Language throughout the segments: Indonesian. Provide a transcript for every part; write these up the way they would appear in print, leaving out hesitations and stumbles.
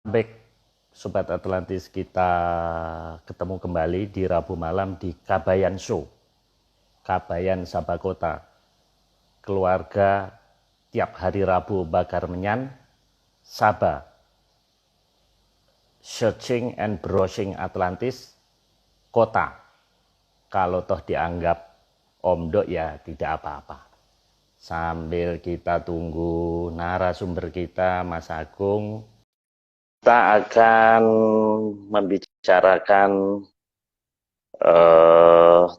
Baik, Sobat Atlantis, kita ketemu kembali di Rabu malam di Kabayan Show, Kabayan Sabakota. Keluarga tiap hari Rabu bakar menyan, Saba, searching and browsing Atlantis, kota. Kalau toh dianggap omdok ya tidak apa-apa. Sambil kita tunggu narasumber kita, Mas Agung, kita akan membicarakan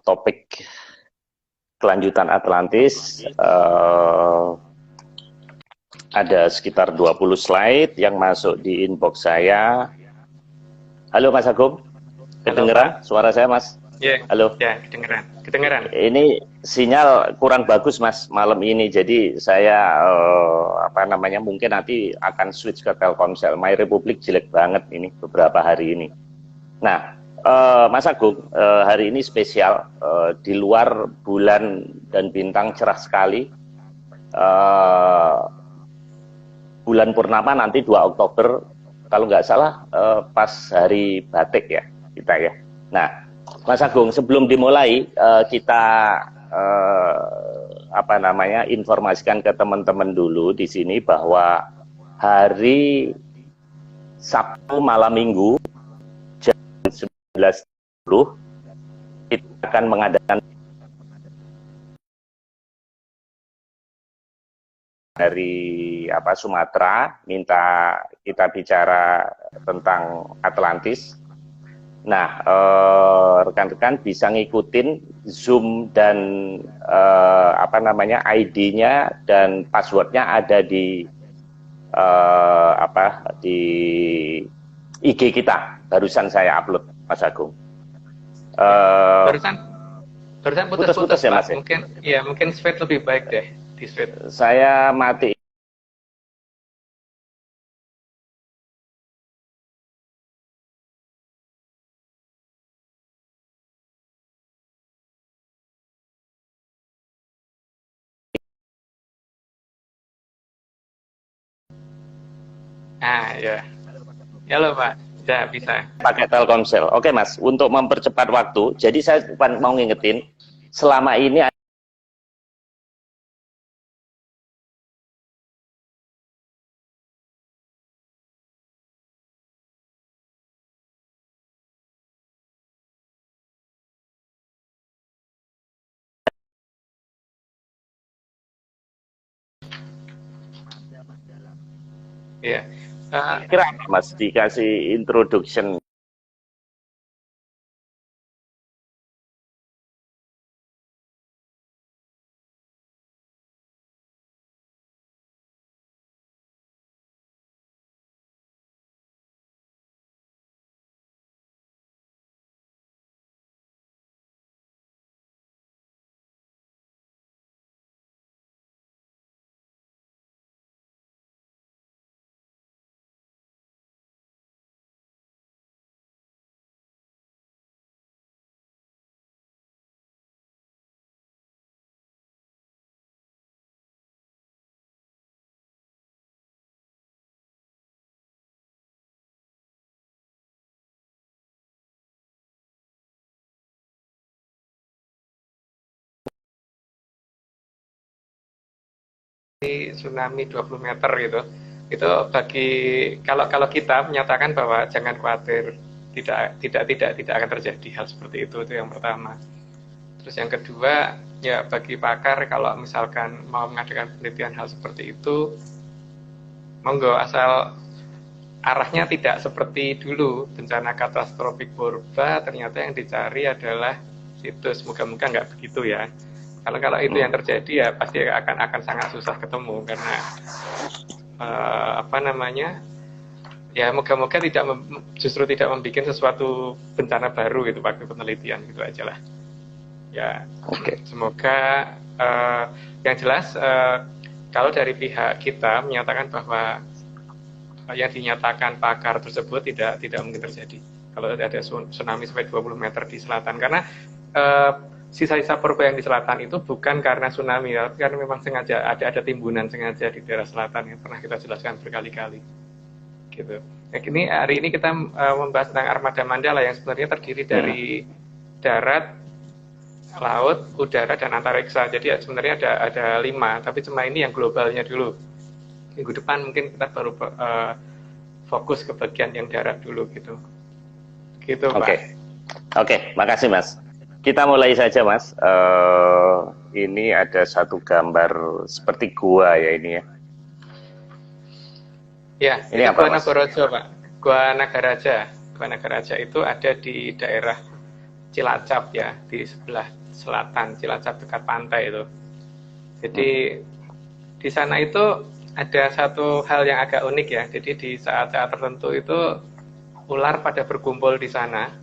topik kelanjutan Atlantis. Ada sekitar 20 slide yang masuk di inbox saya. Halo Mas Agung, kedengeran suara saya Mas? Ya, halo. Ya, kedengeran. Ini sinyal kurang bagus Mas malam ini, jadi saya mungkin nanti akan switch ke Telkomsel. My Republic jelek banget ini beberapa hari ini. Nah, Mas Agung, hari ini spesial, di luar bulan dan bintang cerah sekali. Bulan purnama nanti 2 Oktober, kalau nggak salah pas hari batik ya kita ya. Nah, Mas Agung, sebelum dimulai kita informasikan ke teman-teman dulu di sini bahwa hari Sabtu malam Minggu jam 19.30 kita akan mengadakan dari Sumatera, minta kita bicara tentang Atlantis. Nah, rekan-rekan bisa ngikutin Zoom dan ID-nya dan passwordnya ada di di IG kita. Barusan saya upload, Mas Agung. Barusan putus-putus ya, Mas. Mungkin speed lebih baik deh di speed. Saya mati. Ya. Halo Pak, ya bisa. Pakai Telkomsel. Oke Mas, untuk mempercepat waktu, jadi saya mau ngingetin, selama ini Ya. kira Mas dikasih introduction. Tsunami 20 meter gitu. Itu kalau kita menyatakan bahwa jangan khawatir, tidak akan terjadi hal seperti itu yang pertama. Terus yang kedua, ya bagi pakar kalau misalkan mau mengadakan penelitian hal seperti itu, monggo, asal arahnya tidak seperti dulu bencana katastrofik Purba, ternyata yang dicari adalah situs. Moga-moga nggak begitu ya. Kalau itu yang terjadi ya pasti akan sangat susah ketemu, karena ya moga-moga justru tidak membuat sesuatu bencana baru itu waktu penelitian, gitu aja lah ya. Semoga yang jelas kalau dari pihak kita menyatakan bahwa yang dinyatakan pakar tersebut tidak mungkin terjadi kalau ada tsunami sampai 20 meter di selatan, karena sisa-sisa purba yang di selatan itu bukan karena tsunami, tapi karena memang sengaja ada timbunan sengaja di daerah selatan yang pernah kita jelaskan berkali-kali gitu. Nah, hari ini kita membahas tentang armada Mandala yang sebenarnya terdiri dari darat, laut, udara, dan antariksa. Jadi sebenarnya ada 5, tapi cuma ini yang globalnya dulu. Minggu depan mungkin kita baru fokus ke bagian yang darat dulu gitu. Gitu, Pak. Oke, makasih Mas. Kita mulai saja Mas. Ini ada satu gambar seperti gua ya ini ya. Ya, ini Gua Nagaraja, Pak. Gua Nagaraja. Gua Nagaraja itu ada di daerah Cilacap ya, di sebelah selatan Cilacap dekat pantai itu. Jadi di sana itu ada satu hal yang agak unik ya. Jadi di saat-saat tertentu itu ular pada berkumpul di sana.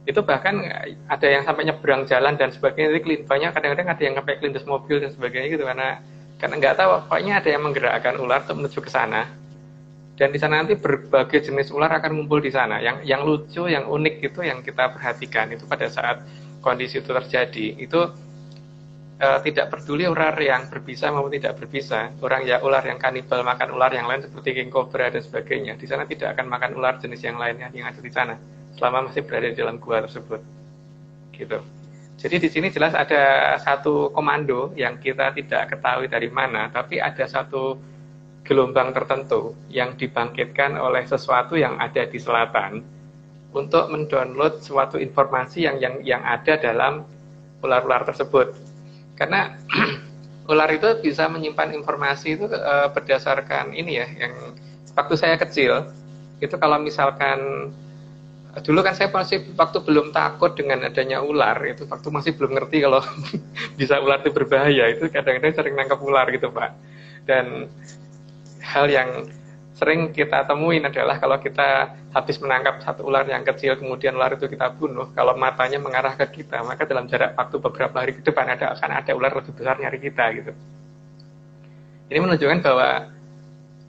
Itu bahkan ada yang sampai nyebrang jalan dan sebagainya. Jadi banyak kadang-kadang ada yang sampai kelindes mobil dan sebagainya gitu karena nggak tahu, pokoknya ada yang menggerakkan ular untuk menuju ke sana. Dan di sana nanti berbagai jenis ular akan ngumpul di sana. Yang lucu, yang unik itu yang kita perhatikan itu pada saat kondisi itu terjadi itu tidak peduli ular yang berbisa maupun tidak berbisa. Ular yang kanibal makan ular yang lain seperti king cobra dan sebagainya. Di sana tidak akan makan ular jenis yang lainnya yang ada di sana selama masih berada di dalam gua tersebut. Gitu. Jadi di sini jelas ada satu komando yang kita tidak ketahui dari mana, tapi ada satu gelombang tertentu yang dibangkitkan oleh sesuatu yang ada di selatan untuk mendownload suatu informasi yang ada dalam ular-ular tersebut. Karena ular itu bisa menyimpan informasi itu berdasarkan ini ya, yang waktu saya kecil itu kalau misalkan dulu kan saya masih waktu belum takut dengan adanya ular, itu waktu masih belum ngerti kalau bisa ular itu berbahaya, itu kadang-kadang sering nangkap ular gitu Pak. Dan hal yang sering kita temuin adalah kalau kita habis menangkap satu ular yang kecil, kemudian ular itu kita bunuh, kalau matanya mengarah ke kita, maka dalam jarak waktu beberapa hari ke depan akan ada ular lebih besar nyari kita gitu. Ini menunjukkan bahwa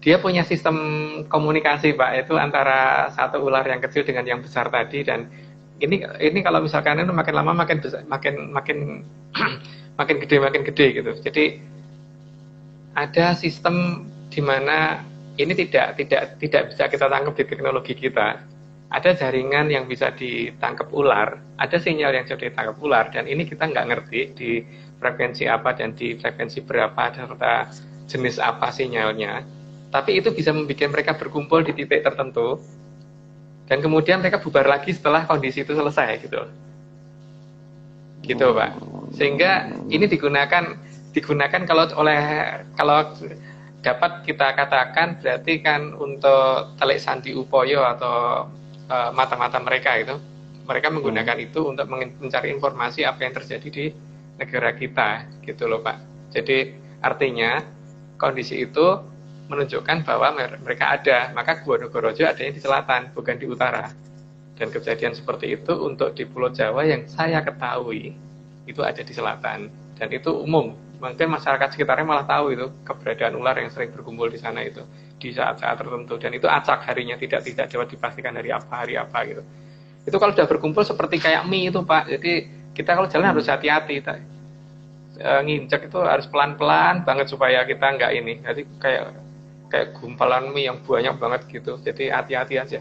dia punya sistem komunikasi Pak, itu antara satu ular yang kecil dengan yang besar tadi. Dan ini kalau misalkan itu makin lama makin besar, makin gede gitu. Jadi ada sistem di mana ini tidak bisa kita tangkap di teknologi kita. Ada jaringan yang bisa ditangkap ular, ada sinyal yang bisa ditangkap ular, dan ini kita nggak ngerti di frekuensi apa dan di frekuensi berapa serta jenis apa sinyalnya. Tapi itu bisa membuat mereka berkumpul di titik tertentu, dan kemudian mereka bubar lagi setelah kondisi itu selesai gitu. Gitu Pak. Sehingga ini digunakan kalau dapat kita katakan berarti kan untuk telik sandi upoyo atau mata-mata mereka itu, mereka menggunakan itu untuk mencari informasi apa yang terjadi di negara kita gitu loh Pak. Jadi artinya kondisi itu menunjukkan bahwa mereka ada, maka Gua Nagaraja adanya di selatan bukan di utara. Dan kejadian seperti itu untuk di Pulau Jawa yang saya ketahui itu ada di selatan, dan itu umum. Mungkin masyarakat sekitarnya malah tahu itu keberadaan ular yang sering berkumpul di sana itu di saat-saat tertentu, dan itu acak harinya, tidak dapat dipastikan hari apa gitu. Itu kalau sudah berkumpul seperti kayak mie itu Pak. Jadi kita kalau jalan harus hati-hati, nginjek itu harus pelan-pelan banget supaya kita nggak ini. Jadi kayak gumpalan mie yang banyak banget gitu. Jadi hati-hati aja.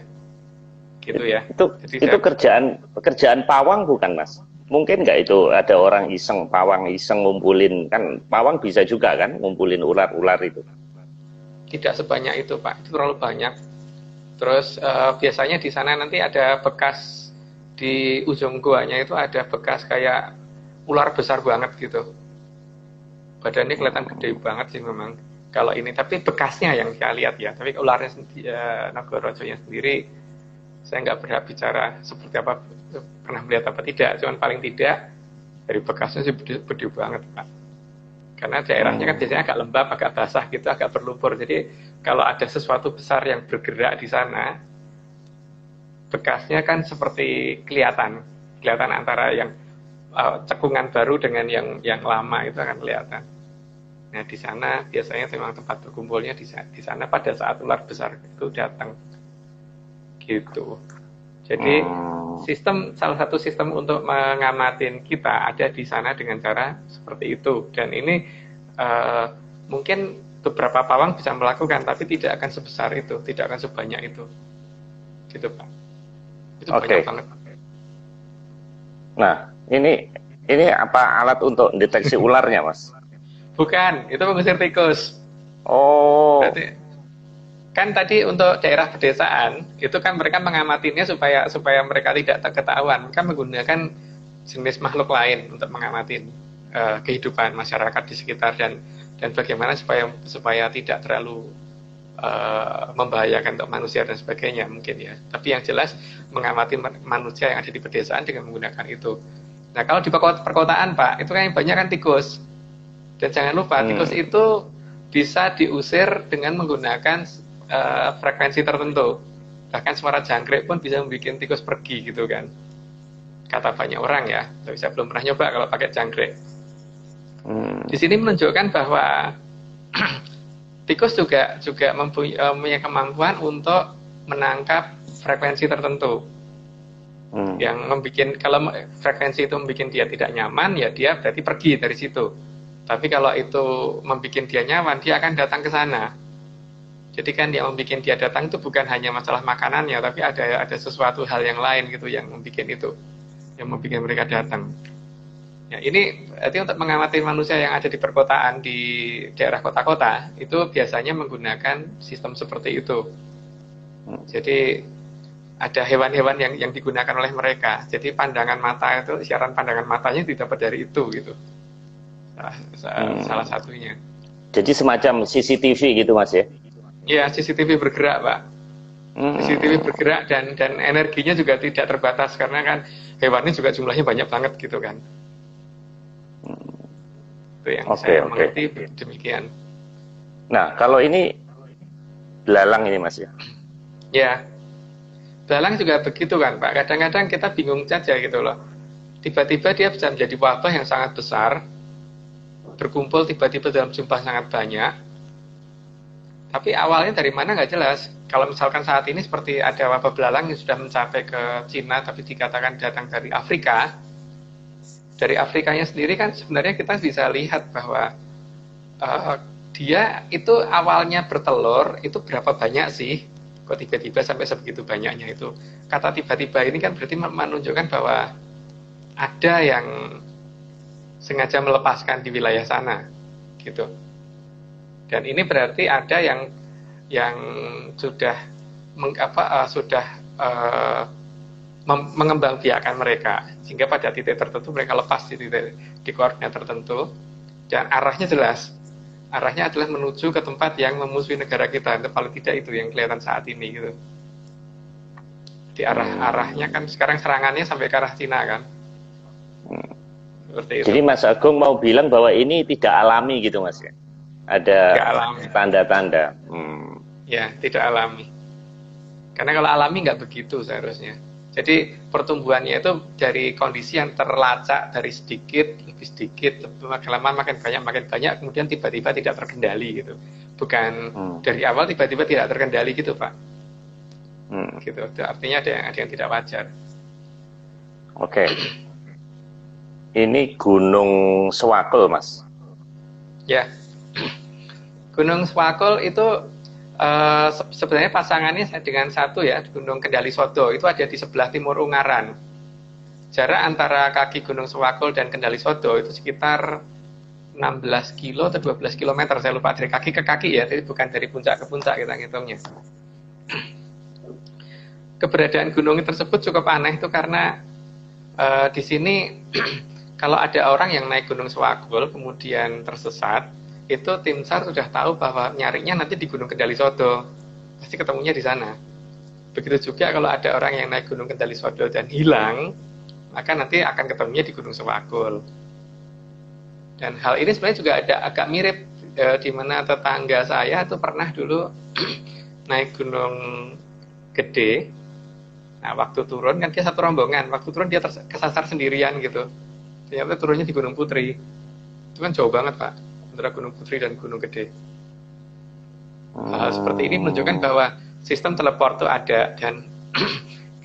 Gitu ya. Itu kerjaan pawang bukan Mas? Mungkin nggak itu ada orang iseng, pawang iseng ngumpulin, kan pawang bisa juga kan ngumpulin ular-ular itu? Tidak sebanyak itu Pak, itu terlalu banyak. Terus biasanya di sana nanti ada bekas di ujung guanya itu ada bekas kayak ular besar banget gitu. Badannya kelihatan gede banget sih memang kalau ini, tapi bekasnya yang saya lihat ya. Tapi ularnya Nagarajanya sendiri saya nggak berhak bicara seperti apa, pernah melihat apa tidak, cuman paling tidak dari bekasnya sih gede banget Pak. Karena daerahnya kan biasanya agak lembab, agak basah gitu, agak berlumpur. Jadi kalau ada sesuatu besar yang bergerak di sana, bekasnya kan seperti kelihatan antara yang cekungan baru dengan yang lama itu akan kelihatan. Nah di sana biasanya memang tempat berkumpulnya di sana pada saat ular besar itu datang. Gitu. Jadi salah satu sistem untuk mengamatin kita ada di sana dengan cara seperti itu. Dan ini mungkin beberapa pawang bisa melakukan, tapi tidak akan sebesar itu, tidak akan sebanyak itu, gitu Pak. Itu banyak banget. Nah, ini apa alat untuk deteksi ularnya, Mas? Bukan, itu mengusir tikus. Oh. Berarti kan tadi untuk daerah pedesaan itu kan mereka mengamatinya supaya mereka tidak ketahuan. Mereka menggunakan jenis makhluk lain untuk mengamati kehidupan masyarakat di sekitar dan bagaimana supaya tidak terlalu membahayakan untuk manusia dan sebagainya mungkin ya. Tapi yang jelas mengamati manusia yang ada di pedesaan dengan menggunakan itu. Nah kalau di perkotaan Pak, itu kan yang banyak kan tikus. Dan jangan lupa tikus itu bisa diusir dengan menggunakan frekuensi tertentu. Bahkan suara jangkrik pun bisa membuat tikus pergi gitu kan. Kata banyak orang ya, tapi saya belum pernah nyoba kalau pakai jangkrik. Di sini menunjukkan bahwa tikus juga mempunyai kemampuan untuk menangkap frekuensi tertentu. Yang membuat, kalau frekuensi itu membuat dia tidak nyaman, ya dia berarti pergi dari situ. Tapi kalau itu membuat dia nyaman, dia akan datang ke sana. Jadi kan yang membuat dia datang itu bukan hanya masalah makanannya, tapi ada sesuatu hal yang lain gitu yang membuat itu, yang membuat mereka datang. Ya, ini berarti untuk mengamati manusia yang ada di perkotaan, di daerah kota-kota, itu biasanya menggunakan sistem seperti itu. Jadi ada hewan-hewan yang digunakan oleh mereka. Jadi pandangan mata itu, siaran pandangan matanya didapat dari itu gitu. Salah satunya. Jadi semacam CCTV gitu Mas ya? Ya, CCTV bergerak Pak. CCTV bergerak dan energinya juga tidak terbatas karena kan hewannya juga jumlahnya banyak banget gitu kan. Itu yang saya mengerti demikian. Nah, kalau ini belalang ini Mas ya? Ya, belalang juga begitu kan Pak. Kadang-kadang kita bingung saja gitu loh. Tiba-tiba dia bisa menjadi wabah yang sangat besar, berkumpul tiba-tiba dalam jumlah sangat banyak. Tapi awalnya dari mana nggak jelas. Kalau misalkan saat ini seperti ada wabah belalang yang sudah mencapai ke Cina, tapi dikatakan datang dari Afrika. Dari Afrikanya sendiri kan sebenarnya kita bisa lihat bahwa dia itu awalnya bertelur, itu berapa banyak sih? Kok tiba-tiba sampai sebegitu banyaknya itu. Kata tiba-tiba ini kan berarti menunjukkan bahwa ada yang sengaja melepaskan di wilayah sana, gitu. Dan ini berarti ada yang sudah mengembangbiakan mereka, sehingga pada titik tertentu mereka lepas di koordinat tertentu, dan arahnya jelas. Arahnya adalah menuju ke tempat yang memusuhi negara kita. Paling tidak itu yang kelihatan saat ini gitu. Di arahnya kan sekarang serangannya sampai ke arah Cina kan. Seperti itu. Jadi Mas Agung mau bilang bahwa ini tidak alami gitu Mas ya? Ada tanda-tanda. Ya, tidak alami. Karena kalau alami nggak begitu seharusnya. Jadi pertumbuhannya itu dari kondisi yang terlacak dari sedikit, lebih sedikit, makin lama makin banyak, kemudian tiba-tiba tidak terkendali gitu. Bukan dari awal tiba-tiba tidak terkendali gitu Pak. Gitu. Artinya ada yang tidak wajar. Oke. Ini Gunung Swakul Mas. Ya. Gunung Swakul itu sebenarnya pasangannya dengan satu ya, Gunung Kendali Sodo itu ada di sebelah timur Ungaran. Jarak antara kaki Gunung Swakul dan Kendali Sodo itu sekitar 16 kilo atau 12 kilometer, saya lupa, dari kaki ke kaki ya, jadi bukan dari puncak ke puncak kita ngitungnya. Keberadaan gunung tersebut cukup aneh itu karena di sini kalau ada orang yang naik Gunung Swakul kemudian tersesat, itu tim SAR sudah tahu bahwa nyarinya nanti di Gunung Kendali Sodo, pasti ketemunya di sana. Begitu juga kalau ada orang yang naik Gunung Kendali Sodo dan hilang, maka nanti akan ketemunya di Gunung Swakul. Dan hal ini sebenarnya juga agak mirip di mana tetangga saya itu pernah dulu naik Gunung Gede. Nah, waktu turun kan dia satu rombongan, waktu turun dia kesasar sendirian gitu. Ternyata turunnya di Gunung Putri. Itu kan jauh banget Pak, antara Gunung Putri dan Gunung Gede. Hal seperti ini menunjukkan bahwa sistem teleport itu ada, dan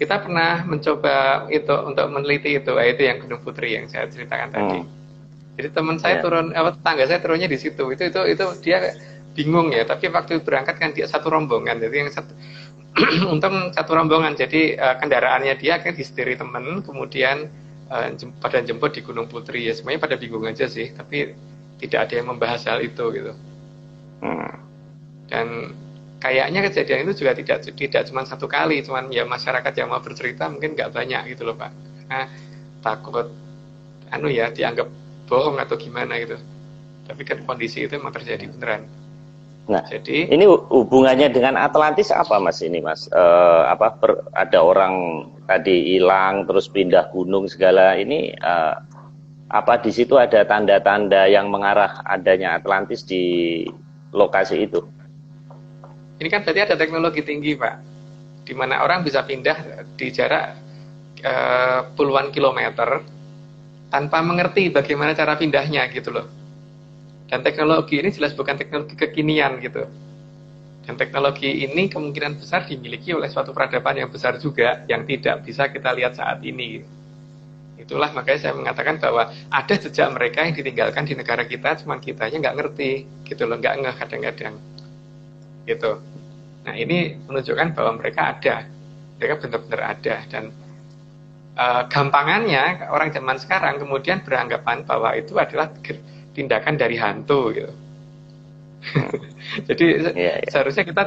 kita pernah mencoba itu untuk meneliti itu yang Gunung Putri yang saya ceritakan tadi. Jadi teman saya turun, tetangga saya turunnya di situ. Itu dia bingung ya, tapi waktu berangkat kan dia satu rombongan, jadi yang satu untung satu rombongan, jadi kendaraannya dia kan disetiri temen, kemudian pada jemput di Gunung Putri ya, semuanya pada bingung aja sih, tapi tidak ada yang membahas hal itu gitu. Dan kayaknya kejadian itu juga tidak cuma satu kali, cuman ya masyarakat yang mau bercerita mungkin nggak banyak gitu loh Pak, karena takut dianggap bohong atau gimana gitu, tapi kan kondisi itu memang terjadi beneran. Nah, jadi ini hubungannya dengan Atlantis apa Mas ini Mas? Ada orang tadi hilang terus pindah gunung segala ini, apa di situ ada tanda-tanda yang mengarah adanya Atlantis di lokasi itu? Ini kan berarti ada teknologi tinggi Pak, di mana orang bisa pindah di jarak puluhan kilometer tanpa mengerti bagaimana cara pindahnya gitu loh. Dan teknologi ini jelas bukan teknologi kekinian gitu. Dan teknologi ini kemungkinan besar dimiliki oleh suatu peradaban yang besar juga, yang tidak bisa kita lihat saat ini. Itulah makanya saya mengatakan bahwa ada jejak mereka yang ditinggalkan di negara kita, cuma kitanya nggak ngerti gitu loh, nggak ngeh kadang-kadang gitu. Nah ini menunjukkan bahwa mereka ada, mereka benar-benar ada. Dan gampangannya orang zaman sekarang kemudian beranggapan bahwa itu adalah tindakan dari hantu gitu. Jadi seharusnya kita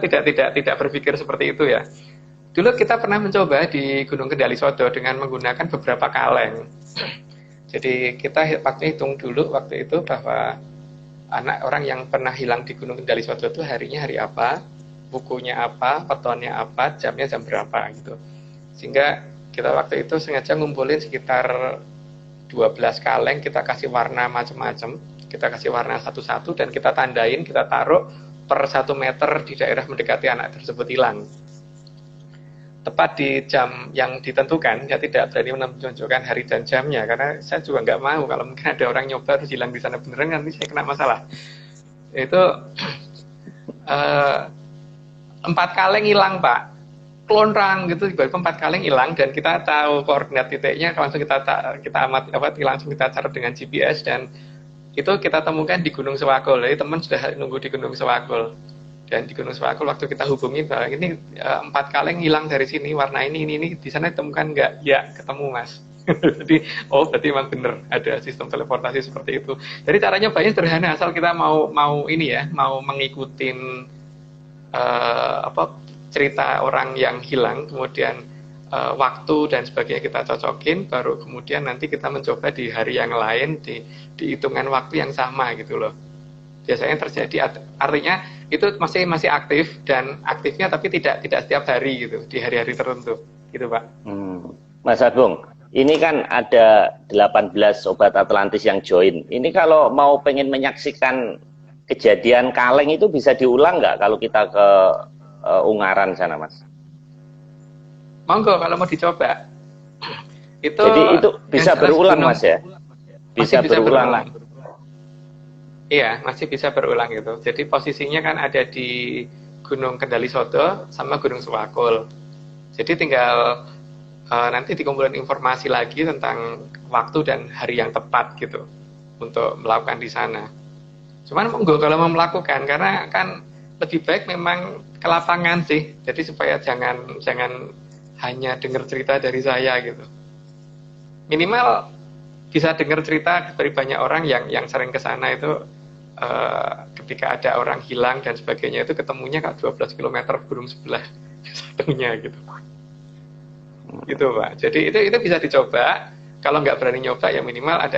tidak berpikir seperti itu ya. Dulu kita pernah mencoba di Gunung Kendali Sodo dengan menggunakan beberapa kaleng. Jadi kita hitung dulu waktu itu bahwa anak orang yang pernah hilang di Gunung Kendali Sodo itu harinya hari apa, bukunya apa, petonnya apa, jamnya jam berapa gitu. Sehingga kita waktu itu sengaja ngumpulin sekitar 12 kaleng, kita kasih warna macam-macam, kita kasih warna satu-satu dan kita tandain, kita taruh per 1 meter di daerah mendekati anak tersebut hilang. Tepat di jam yang ditentukan, saya tidak berani menunjukkan hari dan jamnya karena saya juga nggak mau kalau mungkin ada orang nyoba terus hilang di sana beneran, nanti saya kena masalah. Itu 4 kaleng hilang Pak, kelontrang gitu, tiba-tiba 4 kaleng hilang dan kita tahu koordinat titiknya, langsung kita langsung kita cari dengan GPS dan itu kita temukan di Gunung Sewakul. Jadi teman sudah nunggu di Gunung Sewakul. Dan di Gunung Sewakul waktu kita hubungi bahwa ini 4 kaleng hilang dari sini, warna ini, di sana ditemukan nggak? Ya, ketemu Mas. Jadi, berarti memang benar ada sistem teleportasi seperti itu. Jadi caranya banyak sederhana, asal kita mau mengikutin cerita orang yang hilang, kemudian waktu dan sebagainya kita cocokin, baru kemudian nanti kita mencoba di hari yang lain di hitungan waktu yang sama gitu loh. Biasanya terjadi, artinya itu masih aktif dan aktifnya tapi tidak setiap hari gitu, di hari-hari tertentu gitu Pak. Mas Agung, ini kan ada 18 Sobat Atlantis yang join. Ini kalau mau pengen menyaksikan kejadian kaleng itu bisa diulang nggak kalau kita ke Ungaran sana Mas? Monggo kalau mau dicoba. Jadi itu bisa berulang Mas ya? Bisa berulang. Iya, masih bisa berulang gitu. Jadi posisinya kan ada di Gunung Kendali Sodo sama Gunung Sewakul. Jadi tinggal nanti dikumpulin informasi lagi tentang waktu dan hari yang tepat gitu untuk melakukan di sana. Cuman monggo kalau mau melakukan, karena kan lebih baik memang ke lapangan sih. Jadi supaya jangan hanya dengar cerita dari saya gitu. Minimal bisa dengar cerita dari banyak orang yang sering ke sana itu, ketika ada orang hilang dan sebagainya itu ketemunya 12 km gunung sebelah satunya gitu. Gitu Pak. Jadi itu bisa dicoba. Kalau nggak berani nyoba ya minimal ada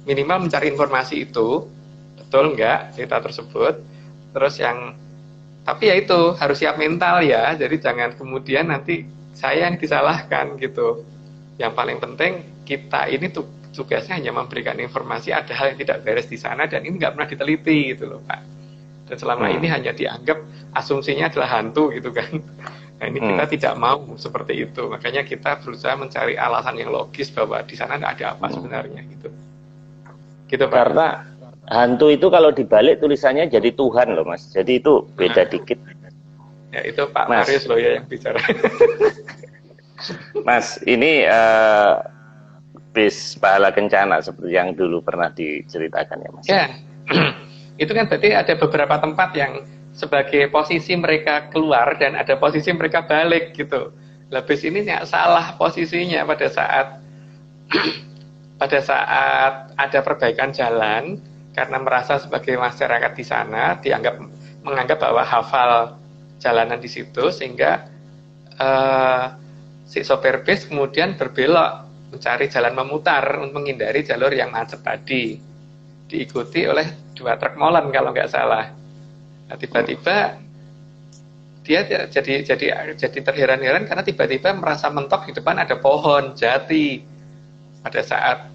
minimal mencari informasi itu betul nggak cerita tersebut. Terus tapi ya itu harus siap mental ya. Jadi jangan kemudian nanti saya yang disalahkan gitu. Yang paling penting kita ini tuh tugasnya hanya memberikan informasi, ada hal yang tidak beres di sana dan ini nggak pernah diteliti gitu loh Pak. Dan selama ini hanya dianggap asumsinya adalah hantu gitu kan. Nah ini kita tidak mau seperti itu. Makanya kita berusaha mencari alasan yang logis bahwa di sana nggak ada apa sebenarnya gitu. Gitu Pak. Karena hantu itu kalau dibalik tulisannya jadi Tuhan loh Mas. Jadi itu beda dikit. Ya itu Pak Marius loh ya yang bicara. Mas, ini bis Pahala Kencana seperti yang dulu pernah diceritakan ya Mas. Ya, itu kan berarti ada beberapa tempat yang sebagai posisi mereka keluar dan ada posisi mereka balik gitu. Lah bis ini salah posisinya pada saat ada perbaikan jalan karena merasa sebagai masyarakat di sana menganggap bahwa hafal jalanan di situ sehingga si sopir bis kemudian berbelok mencari jalan memutar untuk menghindari jalur yang macet tadi, diikuti oleh 2 truk molen kalau nggak salah. Nah, tiba-tiba dia jadi terheran-heran karena tiba-tiba merasa mentok di depan ada pohon jati. Pada saat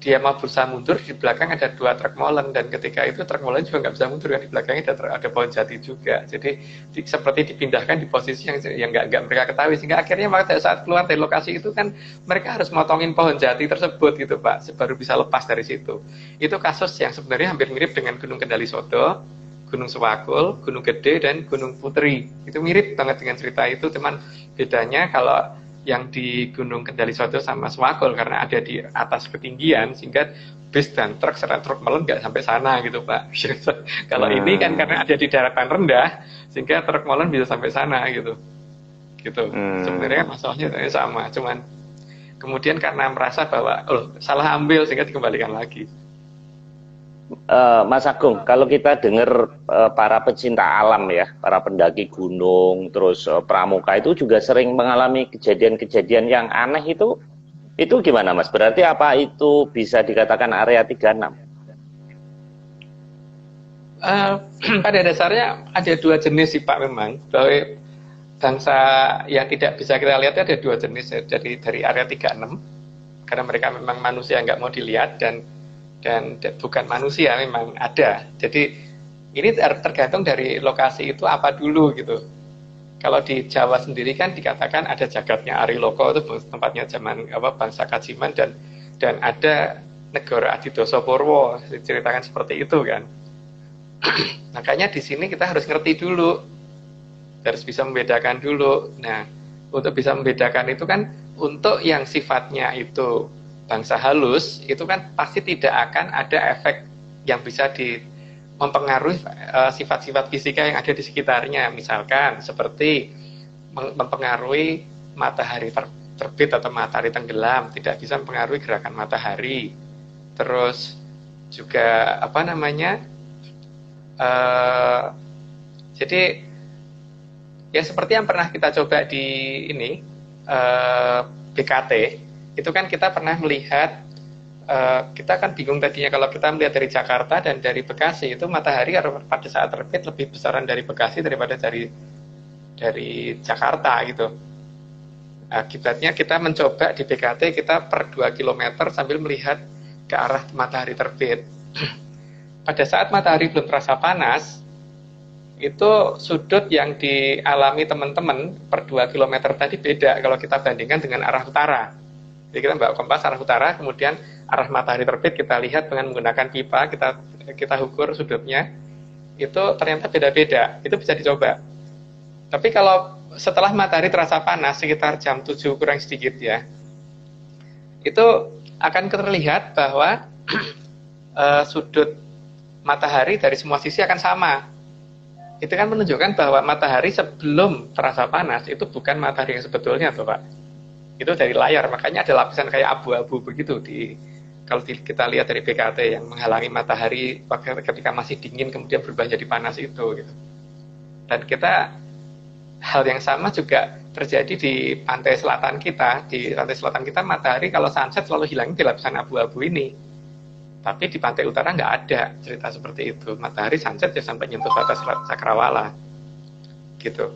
dia mau berusaha mundur, di belakang ada 2 truk molen, dan ketika itu truk molen juga nggak bisa mundur kan, di belakangnya ada pohon jati juga. Jadi seperti dipindahkan di posisi yang nggak mereka ketahui, sehingga akhirnya pada saat keluar dari lokasi itu kan mereka harus motongin pohon jati tersebut gitu Pak, baru bisa lepas dari situ. Itu kasus yang sebenarnya hampir mirip dengan Gunung Kendali Sodo, Gunung Sewakul, Gunung Gede, dan Gunung Putri. Itu mirip banget dengan cerita itu, cuman bedanya kalau yang di Gunung Kendali Sodo sama Sewakul karena ada di atas ketinggian sehingga bis dan truk serta truk molen nggak sampai sana gitu Pak. Kalau ini kan karena ada di daratan rendah sehingga truk molen bisa sampai sana gitu. Sebenarnya masalahnya sama, cuman kemudian karena merasa bahwa salah ambil sehingga dikembalikan lagi. Mas Agung, kalau kita dengar para pecinta alam ya, para pendaki gunung, terus pramuka itu juga sering mengalami kejadian-kejadian yang aneh itu gimana Mas? Berarti apa itu bisa dikatakan area 36? Pada dasarnya ada 2 jenis sih Pak memang. Bahwa bangsa yang tidak bisa kita lihat ada 2 jenis dari area 36 karena mereka memang manusia nggak mau dilihat dan bukan manusia memang ada. Jadi ini tergantung dari lokasi itu apa dulu gitu. Kalau di Jawa sendiri kan dikatakan ada jagatnya Ariloko, itu tempatnya zaman bangsa Kajiman, dan ada negara Adidoso Purwo, diceritakan seperti itu kan. Makanya di sini kita harus ngerti dulu, harus bisa membedakan dulu. Nah, untuk bisa membedakan itu kan untuk yang sifatnya itu bangsa halus itu kan pasti tidak akan ada efek yang bisa mempengaruhi sifat-sifat fisika yang ada di sekitarnya, misalkan seperti mempengaruhi matahari terbit atau matahari tenggelam, tidak bisa mempengaruhi gerakan matahari. Terus juga jadi ya seperti yang pernah kita coba di ini BKT. Itu kan kita pernah melihat, kita kan bingung tadinya kalau kita melihat dari Jakarta dan dari Bekasi, itu matahari pada saat terbit lebih besaran dari Bekasi daripada dari Jakarta gitu. Akibatnya kita mencoba di BKT, kita per 2 km sambil melihat ke arah matahari terbit. Pada saat matahari belum terasa panas, itu sudut yang dialami teman-teman per 2 km tadi beda kalau kita bandingkan dengan arah utara. Jadi kita bawa kompas arah utara, kemudian arah matahari terbit kita lihat dengan menggunakan pipa, kita ukur sudutnya, itu ternyata beda-beda. Itu bisa dicoba. Tapi kalau setelah matahari terasa panas, sekitar jam 7 kurang sedikit ya, itu akan terlihat bahwa sudut matahari dari semua sisi akan sama. Itu kan menunjukkan bahwa matahari sebelum terasa panas, itu bukan matahari yang sebetulnya tuh Pak. Itu dari layar, makanya ada lapisan kayak abu-abu begitu kalau kita lihat dari BKT yang menghalangi matahari ketika masih dingin kemudian berubah jadi panas itu gitu. Dan hal yang sama juga terjadi di pantai selatan kita. Di pantai selatan kita matahari kalau sunset selalu hilang di lapisan abu-abu ini. Tapi di pantai utara nggak ada cerita seperti itu. Matahari sunset ya sampai nyentuh batas cakrawala gitu.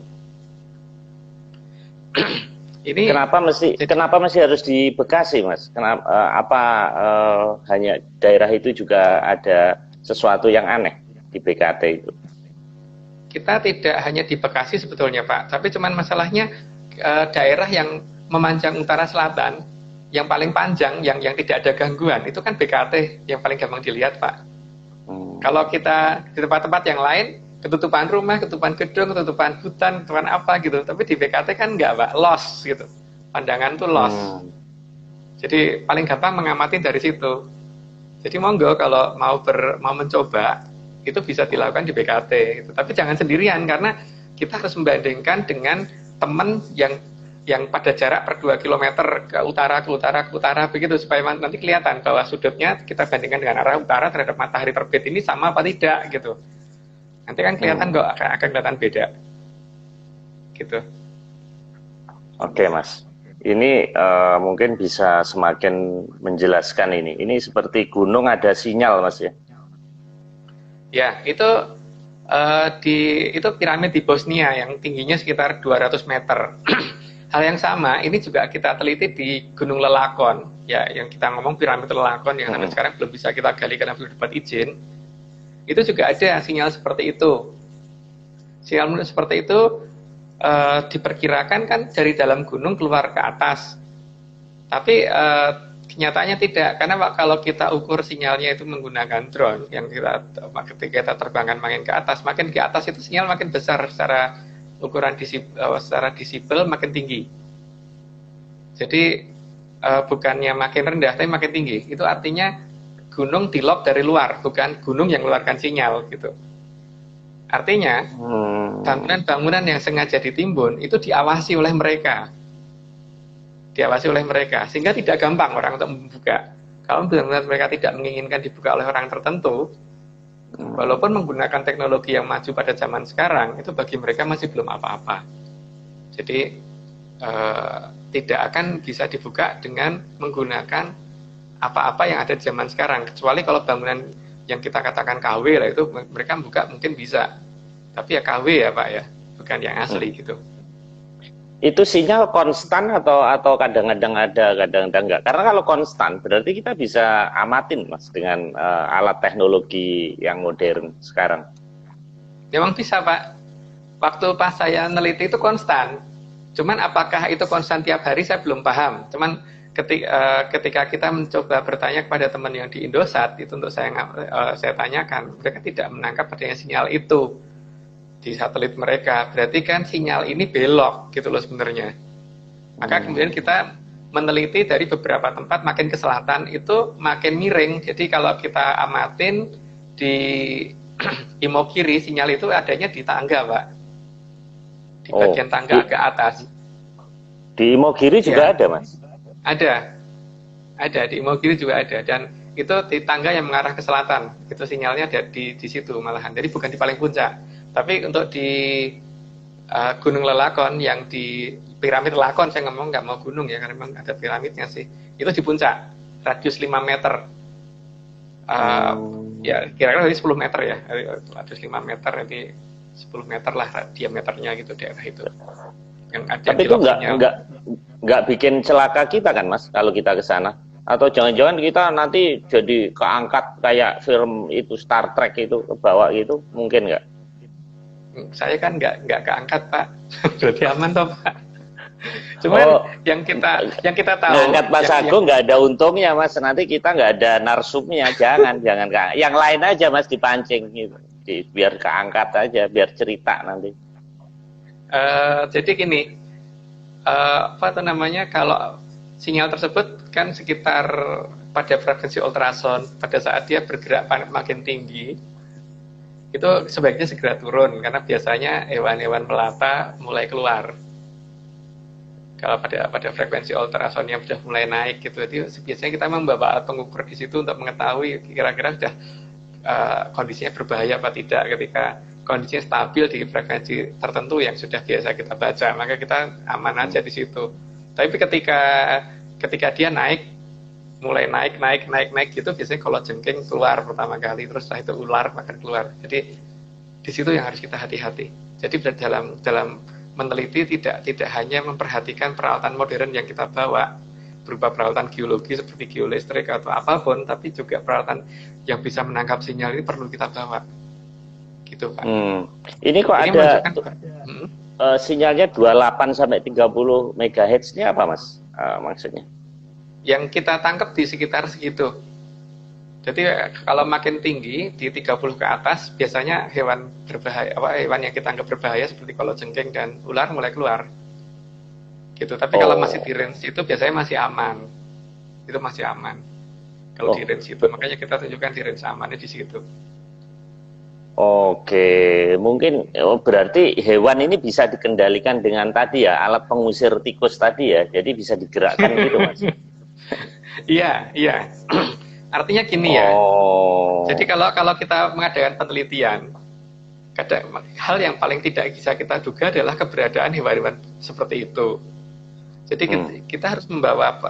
Ini kenapa masih harus di Bekasi Mas? Kenapa hanya daerah itu juga ada sesuatu yang aneh di BKT itu? Kita tidak hanya di Bekasi sebetulnya Pak, tapi cuman masalahnya daerah yang memanjang utara selatan, yang paling panjang, yang tidak ada gangguan, itu kan BKT yang paling gampang dilihat Pak. Kalau kita di tempat-tempat yang lain, ketutupan rumah, ketutupan gedung, ketutupan hutan, ketutupan apa gitu. Tapi di BKT kan enggak Pak, lost gitu. Pandangan tuh lost. Jadi paling gampang mengamati dari situ. Jadi monggo kalau mau mencoba itu bisa dilakukan di BKT gitu. Tapi jangan sendirian karena kita harus membandingkan dengan teman yang pada jarak per 2 kilometer ke utara begitu supaya nanti kelihatan bahwa sudutnya kita bandingkan dengan arah utara terhadap matahari terbit ini sama apa tidak gitu. Nanti kan kelihatan kok akan kelihatan beda. Gitu. Oke, Mas. Ini mungkin bisa semakin menjelaskan ini. Ini seperti gunung ada sinyal, Mas ya? Ya, itu piramid di Bosnia yang tingginya sekitar 200 meter. Hal yang sama, ini juga kita teliti di Gunung Lelakon, ya, yang kita ngomong piramid Lelakon yang sampai sekarang belum bisa kita gali karena belum dapat izin. Itu juga ada sinyal seperti itu. Sinyal seperti itu diperkirakan kan dari dalam gunung keluar ke atas. Tapi kenyataannya tidak, karena kalau kita ukur sinyalnya itu menggunakan drone yang ketika kita terbangkan makin ke atas itu sinyal makin besar secara ukuran secara desibel makin tinggi. Jadi bukannya makin rendah tapi makin tinggi. Itu artinya gunung di-lock dari luar, bukan gunung yang mengeluarkan sinyal gitu. Artinya bangunan-bangunan yang sengaja ditimbun itu diawasi oleh mereka. Sehingga tidak gampang orang untuk membuka. Kalau benar-benar mereka tidak menginginkan dibuka oleh orang tertentu, walaupun menggunakan teknologi yang maju pada zaman sekarang, itu bagi mereka masih belum apa-apa. Jadi tidak akan bisa dibuka dengan menggunakan apa-apa yang ada di zaman sekarang. Kecuali kalau bangunan yang kita katakan KW lah, itu mereka buka mungkin bisa. Tapi ya KW ya Pak ya, bukan yang asli gitu. Itu sinyal konstan atau kadang-kadang ada, kadang-kadang enggak? Karena kalau konstan berarti kita bisa amatin, Mas, dengan alat teknologi yang modern sekarang. Memang bisa, Pak. Waktu pas saya neliti itu konstan. Cuman apakah itu konstan tiap hari saya belum paham. Cuman ketika kita mencoba bertanya kepada teman yang di Indosat, itu untuk saya tanyakan, mereka tidak menangkap adanya sinyal itu di satelit mereka. Berarti kan sinyal ini belok gitu loh sebenarnya. Maka kemudian kita meneliti dari beberapa tempat makin ke selatan itu makin miring. Jadi kalau kita amatin di Imogiri, sinyal itu adanya di tangga, Pak. Di bagian tangga ke atas. Di Imogiri juga ada, Mas? Ada di Imogiri juga ada, dan itu di tangga yang mengarah ke selatan. Itu sinyalnya ada di situ malahan. Jadi bukan di paling puncak. Tapi untuk di Gunung Lelakon, yang di piramid Lelakon, saya ngomong nggak mau gunung ya, karena memang ada piramidnya sih. Itu di puncak, radius 5 meter. Ya kira-kira dari 10 meter ya, radius 5 meter, jadi 10 meter lah diameternya gitu daerah itu. Yang ada. Tapi itu nggak bikin celaka kita kan, Mas, kalau kita ke sana? Atau jangan-jangan kita nanti jadi keangkat kayak film itu Star Trek itu ke bawah gitu, mungkin nggak? Saya kan nggak keangkat, Pak. Berarti aman toh, Pak. Cuman yang kita tahu, ngangkat Mas Agung nggak ada untungnya, Mas. Nanti kita nggak ada narsumnya. jangan yang lain aja, Mas, dipancing gitu. Biar keangkat aja, biar cerita nanti. Jadi gini, kalau sinyal tersebut kan sekitar pada frekuensi ultrasound, pada saat dia bergerak makin tinggi, itu sebaiknya segera turun, karena biasanya hewan-hewan melata mulai keluar. Kalau pada frekuensi ultrasound yang sudah mulai naik gitu, jadi biasanya kita membawa alat pengukur di situ untuk mengetahui kira-kira sudah kondisinya berbahaya apa tidak. Ketika kondisinya stabil di frekuensi tertentu yang sudah biasa kita baca, maka kita aman aja di situ. Tapi ketika dia mulai naik gitu, biasanya kalau jengking keluar pertama kali, terus setelah itu ular akan keluar. Jadi di situ yang harus kita hati-hati. Jadi dalam meneliti tidak hanya memperhatikan peralatan modern yang kita bawa berupa peralatan geologi seperti geolistrik atau apapun, tapi juga peralatan yang bisa menangkap sinyal ini perlu kita bawa. Gitu, Pak. Ini kok ada sinyalnya 28 sampai 30 MHz ini apa, Mas? Maksudnya? Yang kita tangkap di sekitar segitu. Jadi kalau makin tinggi di 30 ke atas, biasanya hewan berbahaya, hewan yang kita anggap berbahaya seperti kalajengking dan ular mulai keluar. Gitu. Tapi kalau masih di range itu biasanya masih aman. itu masih aman. Kalau di Oh, range itu, makanya kita tunjukkan di range amannya di situ. oke, mungkin berarti hewan ini bisa dikendalikan dengan tadi ya, alat pengusir tikus tadi ya, jadi bisa digerakkan gitu, Mas. Iya, iya. Artinya gini ya. Jadi Oh, kalau kalau kita mengadakan penelitian, hal yang paling tidak bisa kita duga adalah keberadaan hewan-hewan seperti itu. Jadi kita harus membawa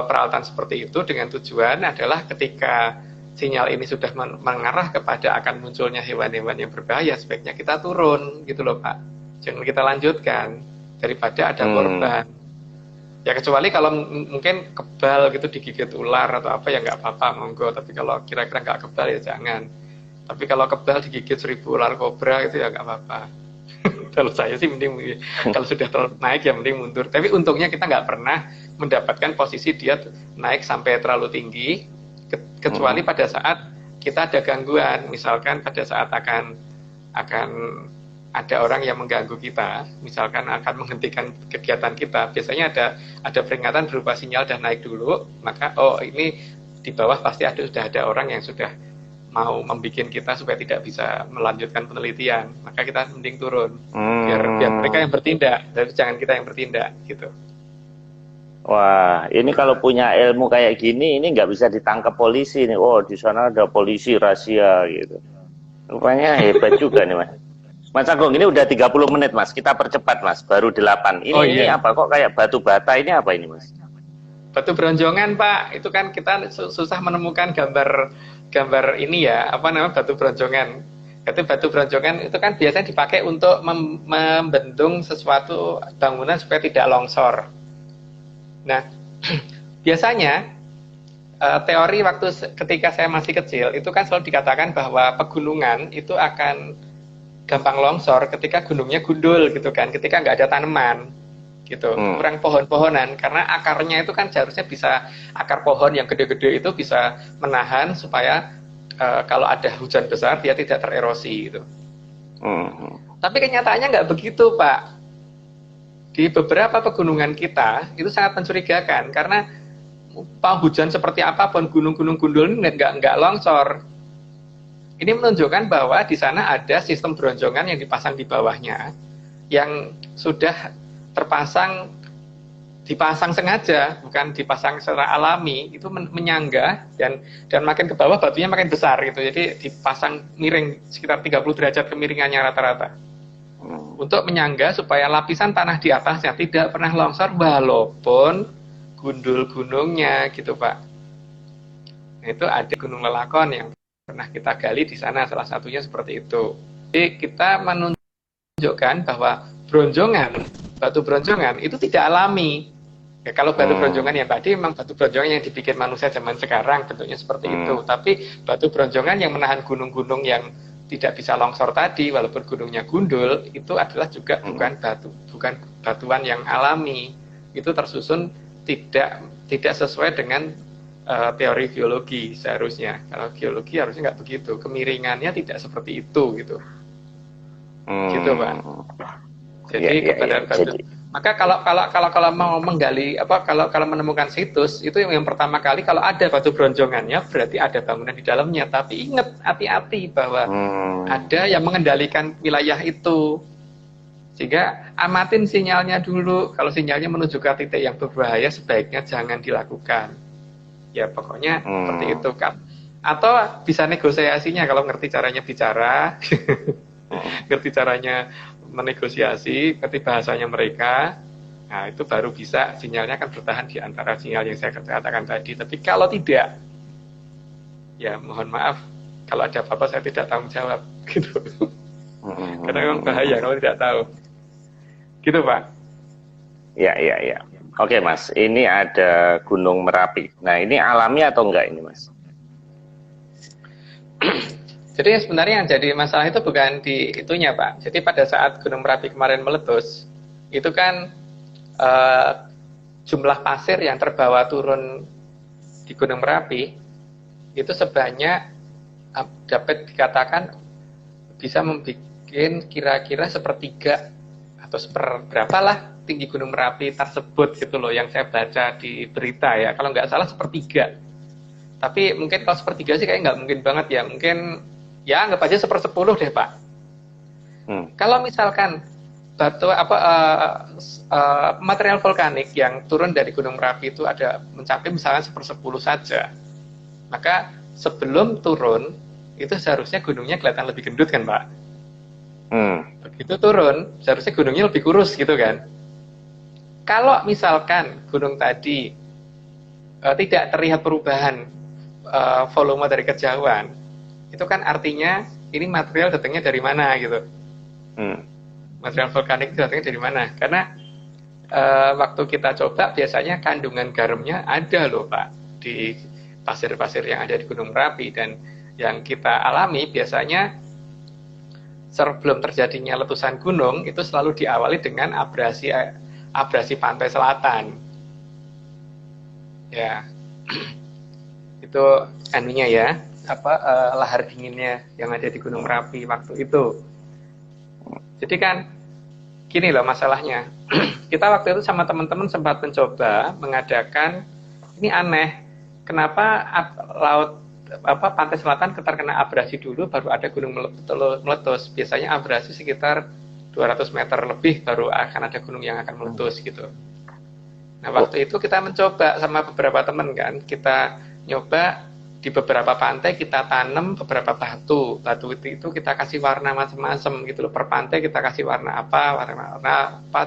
peralatan seperti itu dengan tujuan adalah ketika sinyal ini sudah mengarah kepada akan munculnya hewan-hewan yang berbahaya, sebaiknya kita turun gitu loh Pak. Jangan kita lanjutkan daripada ada korban. Ya kecuali kalau mungkin kebal gitu digigit ular atau apa ya nggak apa-apa monggo. Tapi kalau kira-kira nggak kebal ya jangan. Tapi kalau kebal digigit 1000 ular kobra itu ya nggak apa-apa. Kalau saya sih mending kalau sudah terlalu naik ya mending mundur. Tapi untungnya kita nggak pernah mendapatkan posisi dia naik sampai terlalu tinggi, kecuali pada saat kita ada gangguan. Misalkan pada saat akan ada orang yang mengganggu kita, misalkan akan menghentikan kegiatan kita, biasanya ada peringatan berupa sinyal dan naik dulu, maka oh ini di bawah pasti sudah ada orang yang sudah mau membuat kita supaya tidak bisa melanjutkan penelitian, maka kita mending turun biar mereka yang bertindak, dan jangan kita yang bertindak gitu. wah, ini kalau punya ilmu kayak gini, ini nggak bisa ditangkap polisi nih. Oh, di sana ada polisi rahasia gitu. Rupanya hebat juga nih, Mas. Mas Agung, ini udah 30 menit, Mas. Kita percepat, Mas. Baru 8. Oh Ini iya, apa kok kayak batu bata ini apa ini, Mas? batu bronjongan Pak, itu kan kita susah menemukan gambar ini ya, apa namanya batu bronjongan. Jadi batu bronjongan itu kan biasanya dipakai untuk membendung sesuatu bangunan supaya tidak longsor. Nah, biasanya teori waktu ketika saya masih kecil itu kan selalu dikatakan bahwa pegunungan itu akan gampang longsor ketika gunungnya gundul gitu kan, ketika nggak ada tanaman gitu, kurang pohon-pohonan, karena akarnya itu kan seharusnya bisa, akar pohon yang gede-gede itu bisa menahan supaya kalau ada hujan besar dia tidak tererosi gitu. Tapi kenyataannya nggak begitu Pak. Di beberapa pegunungan kita itu sangat mencurigakan karena mau hujan seperti apapun gunung-gunung gundul ini nggak longsor. Ini menunjukkan bahwa di sana ada sistem bronjongan yang dipasang di bawahnya yang sudah dipasang sengaja, bukan dipasang secara alami, itu menyangga dan makin ke bawah batunya makin besar gitu. Jadi dipasang miring sekitar 30 derajat kemiringannya rata-rata. Untuk menyangga supaya lapisan tanah di atasnya tidak pernah longsor walaupun gundul gunungnya gitu Pak. Nah, itu ada Gunung Lelakon yang pernah kita gali di sana, salah satunya seperti itu. Jadi kita menunjukkan bahwa batu bronjongan itu tidak alami. Ya, kalau batu bronjongan yang tadi memang batu bronjongan yang dibikin manusia zaman sekarang bentuknya seperti itu. Tapi batu bronjongan yang menahan gunung-gunung yang tidak bisa longsor tadi, walaupun gunungnya gundul, itu adalah juga bukan batuan yang alami. Itu tersusun tidak sesuai dengan teori geologi seharusnya. Kalau geologi harusnya nggak begitu, kemiringannya tidak seperti itu gitu. Gitu Pak. Jadi keberadaan batu. Maka kalau mau menggali kalau menemukan situs itu yang pertama kali kalau ada batu bronjongannya berarti ada bangunan di dalamnya. Tapi ingat hati-hati bahwa ada yang mengendalikan wilayah itu. Sehingga amatin sinyalnya dulu. Kalau sinyalnya menuju ke titik yang berbahaya sebaiknya jangan dilakukan. Ya pokoknya seperti itu kan. Atau bisa negosiasinya kalau ngerti caranya bicara, ngerti caranya menegosiasi, ngerti bahasanya mereka. Nah itu baru bisa sinyalnya akan bertahan di antara sinyal yang saya katakan tadi. Tapi kalau tidak, ya mohon maaf kalau ada apa-apa saya tidak tanggung jawab gitu. Karena memang bahaya kalau tidak tahu. Gitu Pak. Ya, ya, ya. Oke Mas, ini ada Gunung Merapi. Nah ini alami atau enggak ini Mas? Jadi sebenarnya yang jadi masalah itu bukan di itunya Pak. Jadi pada saat Gunung Merapi kemarin meletus, itu kan jumlah pasir yang terbawa turun di Gunung Merapi itu sebanyak dapat dikatakan bisa membuat kira-kira sepertiga berapa lah tinggi Gunung Merapi tersebut gitu loh, yang saya baca di berita ya. Kalau nggak salah sepertiga. Tapi mungkin kalau sepertiga sih kayak nggak mungkin banget ya. Mungkin ya anggap aja 1/10 deh Pak. Kalau misalkan batu material vulkanik yang turun dari Gunung Merapi itu ada mencapai misalnya 1/10 saja, maka sebelum turun itu seharusnya gunungnya kelihatan lebih gendut kan Pak. Begitu turun seharusnya gunungnya lebih kurus gitu kan. Kalau misalkan gunung tadi tidak terlihat perubahan volume dari kejauhan, itu kan artinya ini material datangnya dari mana gitu. Material vulkanik itu datangnya dari mana? Karena waktu kita coba biasanya kandungan garamnya ada loh Pak di pasir-pasir yang ada di Gunung Merapi, dan yang kita alami biasanya sebelum terjadinya letusan gunung itu selalu diawali dengan abrasi pantai selatan. Ya, itu anunya ya, lahar dinginnya yang ada di Gunung Merapi waktu itu. Jadi kan gini loh masalahnya. Kita waktu itu sama teman-teman sempat mencoba mengadakan, ini aneh, kenapa pantai selatan terkena abrasi dulu baru ada gunung meletus. Biasanya abrasi sekitar 200 meter lebih baru akan ada gunung yang akan meletus gitu. Nah waktu itu kita mencoba sama beberapa teman kan, kita nyoba di beberapa pantai kita tanam beberapa batu itu kita kasih warna macam-macam gitu loh, per pantai kita kasih warna apa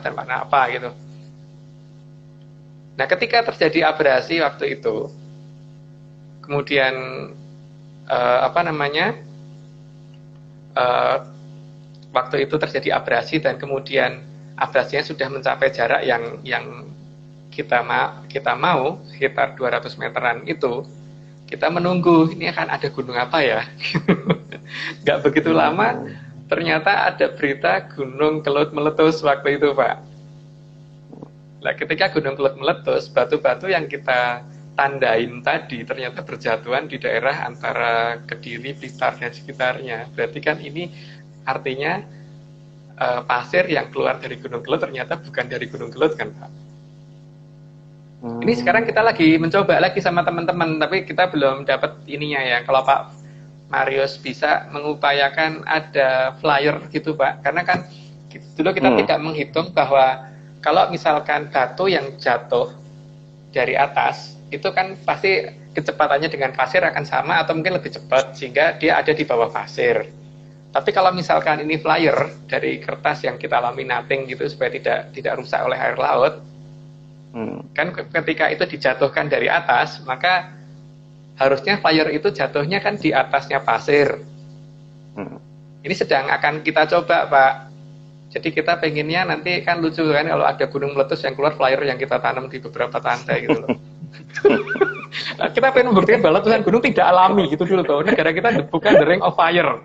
dan warna apa gitu. Nah ketika terjadi abrasi waktu itu, kemudian waktu itu terjadi abrasi dan kemudian abrasinya sudah mencapai jarak yang kita mau sekitar 200 meteran itu, kita menunggu ini akan ada gunung apa ya. Nggak begitu lama ternyata ada berita Gunung Kelut meletus waktu itu Pak. Nah ketika Gunung Kelut meletus, batu-batu yang kita tandain tadi ternyata berjatuhan di daerah antara Kediri, Blitar dan sekitarnya. Berarti kan ini artinya pasir yang keluar dari Gunung Kelut ternyata bukan dari Gunung Kelut kan Pak. Ini sekarang kita lagi mencoba lagi sama teman-teman, tapi kita belum dapat ininya ya. Kalau Pak Marius bisa mengupayakan ada flyer gitu Pak, karena kan dulu kita tidak menghitung bahwa kalau misalkan batu yang jatuh dari atas itu kan pasti kecepatannya dengan pasir akan sama atau mungkin lebih cepat sehingga dia ada di bawah pasir. Tapi kalau misalkan ini flyer dari kertas yang kita laminating gitu supaya tidak rusak oleh air laut, kan ketika itu dijatuhkan dari atas, maka harusnya flyer itu jatuhnya kan di atasnya pasir. Ini sedang akan kita coba Pak. Jadi kita pengennya nanti kan lucu kan kalau ada gunung meletus yang keluar flyer yang kita tanam di beberapa pantai gitu loh. Nah, kita pengen membuktikan bahwa letusan gunung tidak alami gitu dulu tuh. Negara kita bukan the ring of fire.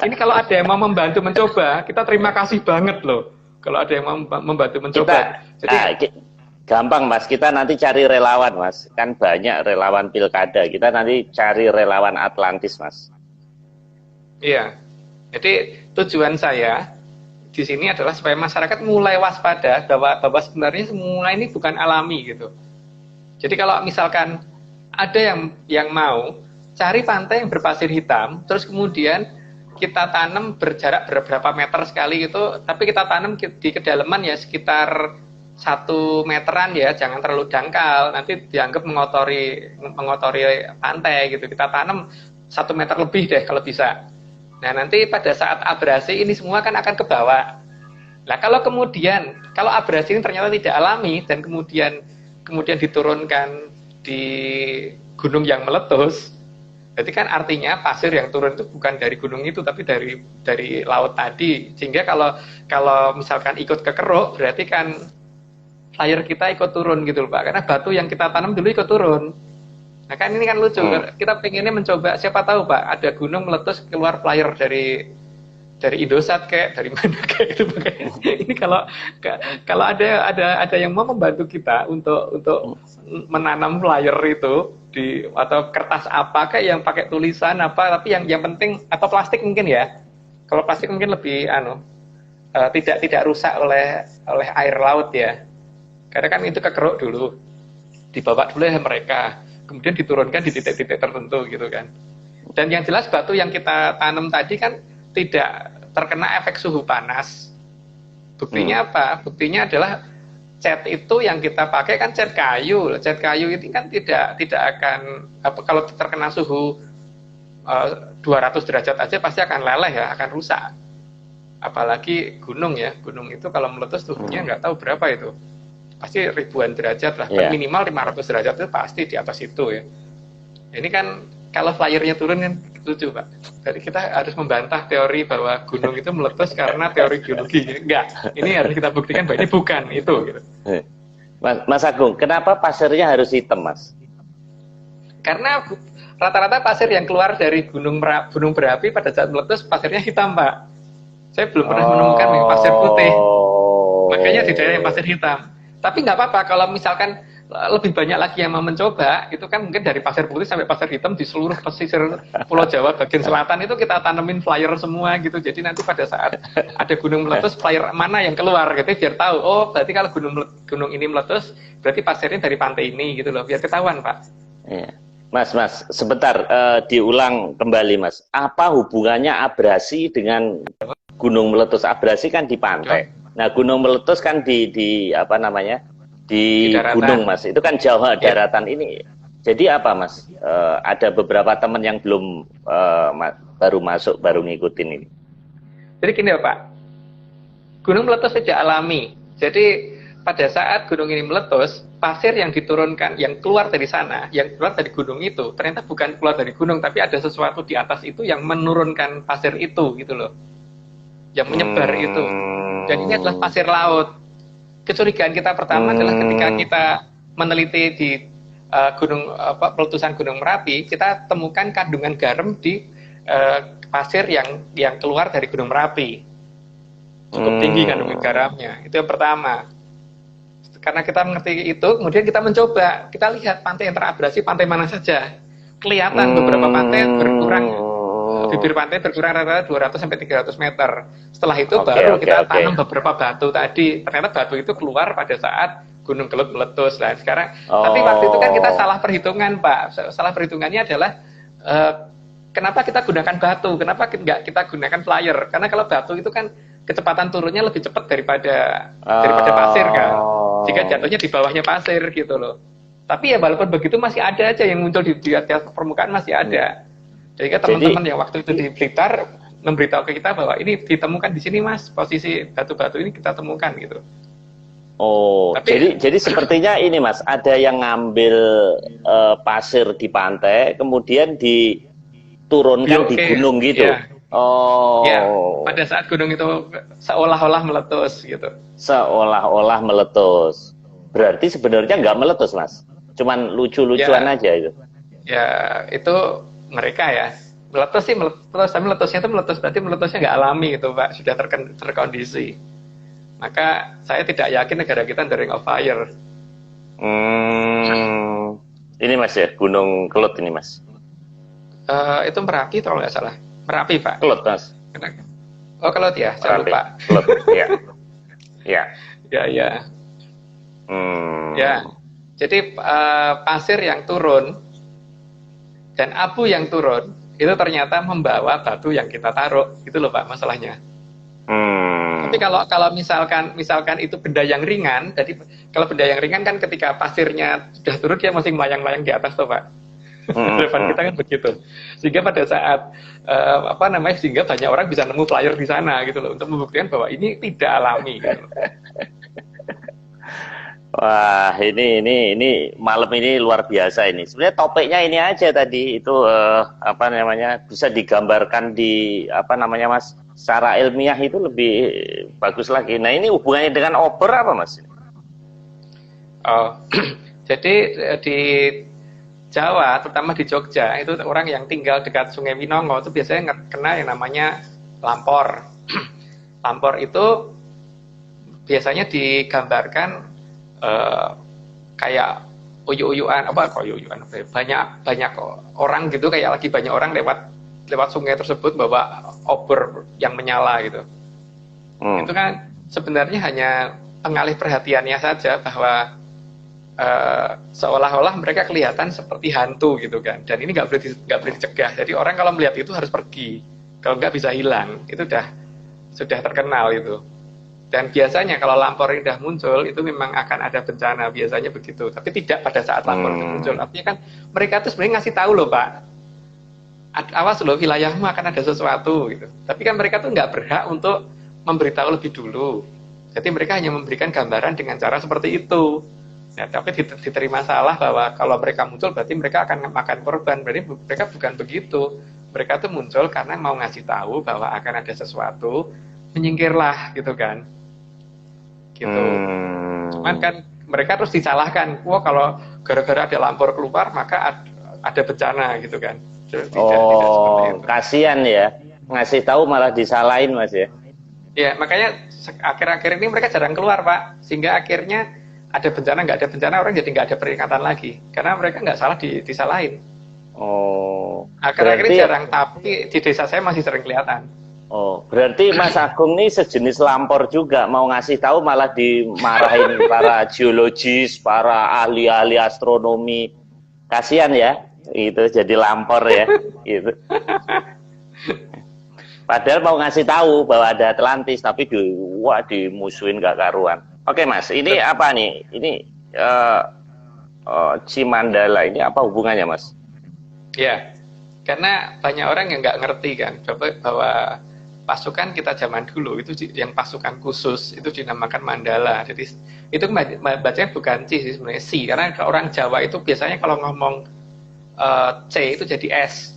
Ini kalau ada yang mau membantu mencoba, kita terima kasih banget loh. Kalau ada yang mau membantu mencoba. Gampang Mas, kita nanti cari relawan Mas. Kan banyak relawan pilkada. Kita nanti cari relawan Atlantis Mas. Iya. Jadi tujuan saya di sini adalah supaya masyarakat mulai waspada bahwa sebenarnya semua ini bukan alami gitu. Jadi kalau misalkan ada yang mau cari pantai yang berpasir hitam, terus kemudian kita tanam berjarak beberapa meter sekali gitu, tapi kita tanam di kedalaman ya sekitar 1 meteran ya, jangan terlalu dangkal, nanti dianggap mengotori pantai gitu. Kita tanam 1 meter lebih deh kalau bisa. Nah nanti pada saat abrasi ini semua kan akan ke bawah. Nah kalau abrasi ini ternyata tidak alami dan kemudian diturunkan di gunung yang meletus, berarti kan artinya pasir yang turun itu bukan dari gunung itu tapi dari laut tadi. Sehingga kalau misalkan ikut kekeruk, berarti kan flyer kita ikut turun gitu loh Pak, karena batu yang kita tanam dulu ikut turun. Nah kan ini kan lucu, kita pengennya mencoba, siapa tahu Pak ada gunung meletus keluar flyer dari Indosat kayak dari mana kayak itu makanya. Ini kalau ada yang mau membantu kita untuk menanam flyer itu atau kertas apa kayak yang pakai tulisan apa, tapi yang penting atau plastik mungkin ya. Kalau plastik mungkin lebih tidak rusak oleh air laut ya. Karena kan itu kekeruk dulu, dibawa dulu ya mereka, kemudian diturunkan di titik-titik tertentu gitu kan. Dan yang jelas batu yang kita tanam tadi kan tidak terkena efek suhu panas. Buktinya apa? Buktinya adalah cat itu yang kita pakai kan cat kayu. Cat kayu itu kan tidak akan kalau terkena suhu 200 derajat aja pasti akan leleh ya, akan rusak. Apalagi gunung ya, gunung itu kalau meletus suhunya nggak tahu berapa itu. Pasti ribuan derajat lah, minimal 500 derajat itu pasti di atas itu ya. Ini kan kalau flyernya turun kan lucu Pak. Jadi kita harus membantah teori bahwa gunung itu meletus karena teori geologi. Enggak, ini harus kita buktikan bahwa ini bukan itu. Gitu. Mas Agung, kenapa pasirnya harus hitam Mas? Karena rata-rata pasir yang keluar dari gunung berapi pada saat meletus pasirnya hitam Pak. Saya belum pernah menemukan yang pasir putih. Makanya di daerah yang pasir hitam. Tapi nggak apa-apa kalau misalkan lebih banyak lagi yang mau mencoba, itu kan mungkin dari pasir putih sampai pasir hitam di seluruh pesisir Pulau Jawa bagian selatan itu kita tanemin flyer semua gitu. Jadi nanti pada saat ada gunung meletus, flyer mana yang keluar gitu biar tahu. Oh, berarti kalau gunung ini meletus, berarti pasirnya dari pantai ini gitu loh, biar ketahuan Pak. Iya. Mas, sebentar diulang kembali Mas. Apa hubungannya abrasi dengan gunung meletus? Abrasi kan di pantai. Nah, gunung meletus kan di apa namanya? Di gunung Mas. Itu kan jauh daratan ini. Jadi apa Mas? Ada beberapa teman yang belum baru masuk, baru ngikutin ini. Jadi gini ya Pak. Gunung meletus sejak alami. Jadi pada saat gunung ini meletus, pasir yang diturunkan, yang keluar dari sana, yang keluar dari gunung itu, ternyata bukan keluar dari gunung, tapi ada sesuatu di atas itu yang menurunkan pasir itu, gitu loh. Yang menyebar itu. Dan ini adalah pasir laut. Kecurigaan kita pertama adalah ketika kita meneliti di peletusan Gunung Merapi, kita temukan kandungan garam di pasir yang keluar dari Gunung Merapi. Cukup tinggi kandungan garamnya. Itu yang pertama. Karena kita mengerti itu, kemudian kita mencoba, kita lihat pantai yang terabrasi, pantai mana saja. Kelihatan beberapa pantai berkurang, bibir pantai berkurang rata-rata 200 sampai 300 meter. Setelah itu baru kita tanam beberapa batu tadi. Ternyata batu itu keluar pada saat Gunung Kelut meletus. Nah, sekarang, tapi waktu itu kan kita salah perhitungan, Pak. Salah perhitungannya adalah kenapa kita gunakan batu? Kenapa nggak kita gunakan flyer? Karena kalau batu itu kan kecepatan turunnya lebih cepat daripada pasir kan. Jika jatuhnya di bawahnya pasir gitu loh. Tapi ya walaupun begitu masih ada aja yang muncul di atas permukaan masih ada. Jadi teman-teman yang waktu itu di Blitar memberitahu ke kita bahwa ini ditemukan di sini Mas, posisi batu-batu ini kita temukan gitu. Oh, tapi, jadi sepertinya ini Mas, ada yang ngambil pasir di pantai, kemudian diturunkan di gunung gitu. Ya. Oh. Ya, pada saat gunung itu seolah-olah meletus gitu. Seolah-olah meletus. Berarti sebenarnya nggak meletus Mas, cuman lucu-lucuan aja itu. Ya, itu mereka ya. Meletus sih meletus, tapi meletusnya itu berarti meletusnya nggak alami gitu Pak, sudah terkondisi. Maka saya tidak yakin negara kita the Ring of Fire. Ini Mas ya, Gunung Kelut ini Mas. Itu Merapi kalau nggak salah. Merapi Pak. Kelut Mas. Oh Kelut ya, saya lupa. Kelut, ya. Ya. Ya. Ya. Jadi pasir yang turun dan abu yang turun itu ternyata membawa batu yang kita taruh. Itu loh Pak masalahnya. Tapi kalau misalkan itu benda yang ringan, jadi kalau benda yang ringan kan ketika pasirnya sudah turun dia masih melayang-layang di atas tuh Pak. Depan kita kan begitu. Sehingga pada saat sehingga banyak orang bisa nemu flyer di sana gitu loh untuk membuktikan bahwa ini tidak alami. Gitu. Wah, ini malam ini luar biasa ini. Sebenarnya topiknya ini aja tadi itu bisa digambarkan di Mas, secara ilmiah itu lebih bagus lagi. Nah, ini hubungannya dengan obor apa Mas? Oh, jadi di Jawa, terutama di Jogja, itu orang yang tinggal dekat Sungai Winongo itu biasanya kena yang namanya lampor. Lampor itu biasanya digambarkan kayak uyuk-uyukan banyak orang gitu, kayak lagi banyak orang lewat sungai tersebut bawa obor yang menyala gitu. Itu kan sebenarnya hanya pengalih perhatiannya saja bahwa seolah-olah mereka kelihatan seperti hantu gitu kan, dan ini nggak boleh dicegah. Jadi orang kalau melihat itu harus pergi, kalau nggak bisa hilang. Itu sudah terkenal itu. Dan biasanya kalau lampor indah muncul itu memang akan ada bencana, biasanya begitu. Tapi tidak pada saat lampor itu muncul. Artinya kan mereka tuh sebenarnya ngasih tahu loh Pak, awas loh wilayahmu akan ada sesuatu gitu. Tapi kan mereka tuh nggak berhak untuk memberitahu lebih dulu. Jadi mereka hanya memberikan gambaran dengan cara seperti itu. Ya, tapi diterima salah bahwa kalau mereka muncul berarti mereka akan makan korban. Berarti mereka bukan begitu. Mereka tuh muncul karena mau ngasih tahu bahwa akan ada sesuatu, menyingkirlah gitu kan. Gitu. Cuman kan mereka terus disalahkan. Wah, kalau gara-gara ada lampor keluar maka ada bencana gitu kan. Tidak kasihan ya. Ngasih tahu malah disalahin Mas ya. Ya, makanya akhir-akhir ini mereka jarang keluar Pak. Sehingga akhirnya ada bencana, nggak ada bencana, orang jadi nggak ada peringatan lagi. Karena mereka nggak salah disalahin. Akhir-akhir ini jarang, tapi di desa saya masih sering kelihatan. Berarti Mas Agung ini sejenis lampor juga, mau ngasih tahu malah dimarahin para geologis, para ahli-ahli astronomi. Kasihan ya, itu jadi lampor ya, gitu. Padahal mau ngasih tahu bahwa ada Atlantis, tapi dimusuhin gak karuan. Oke Mas, ini apa nih? Ini Cimandala ini apa hubungannya Mas? Ya, karena banyak orang yang nggak ngerti kan, bahwa pasukan kita zaman dulu itu yang pasukan khusus itu dinamakan Mandala. Jadi itu bacanya bukan C sih sebenarnya, C. Karena orang Jawa itu biasanya kalau ngomong C itu jadi S.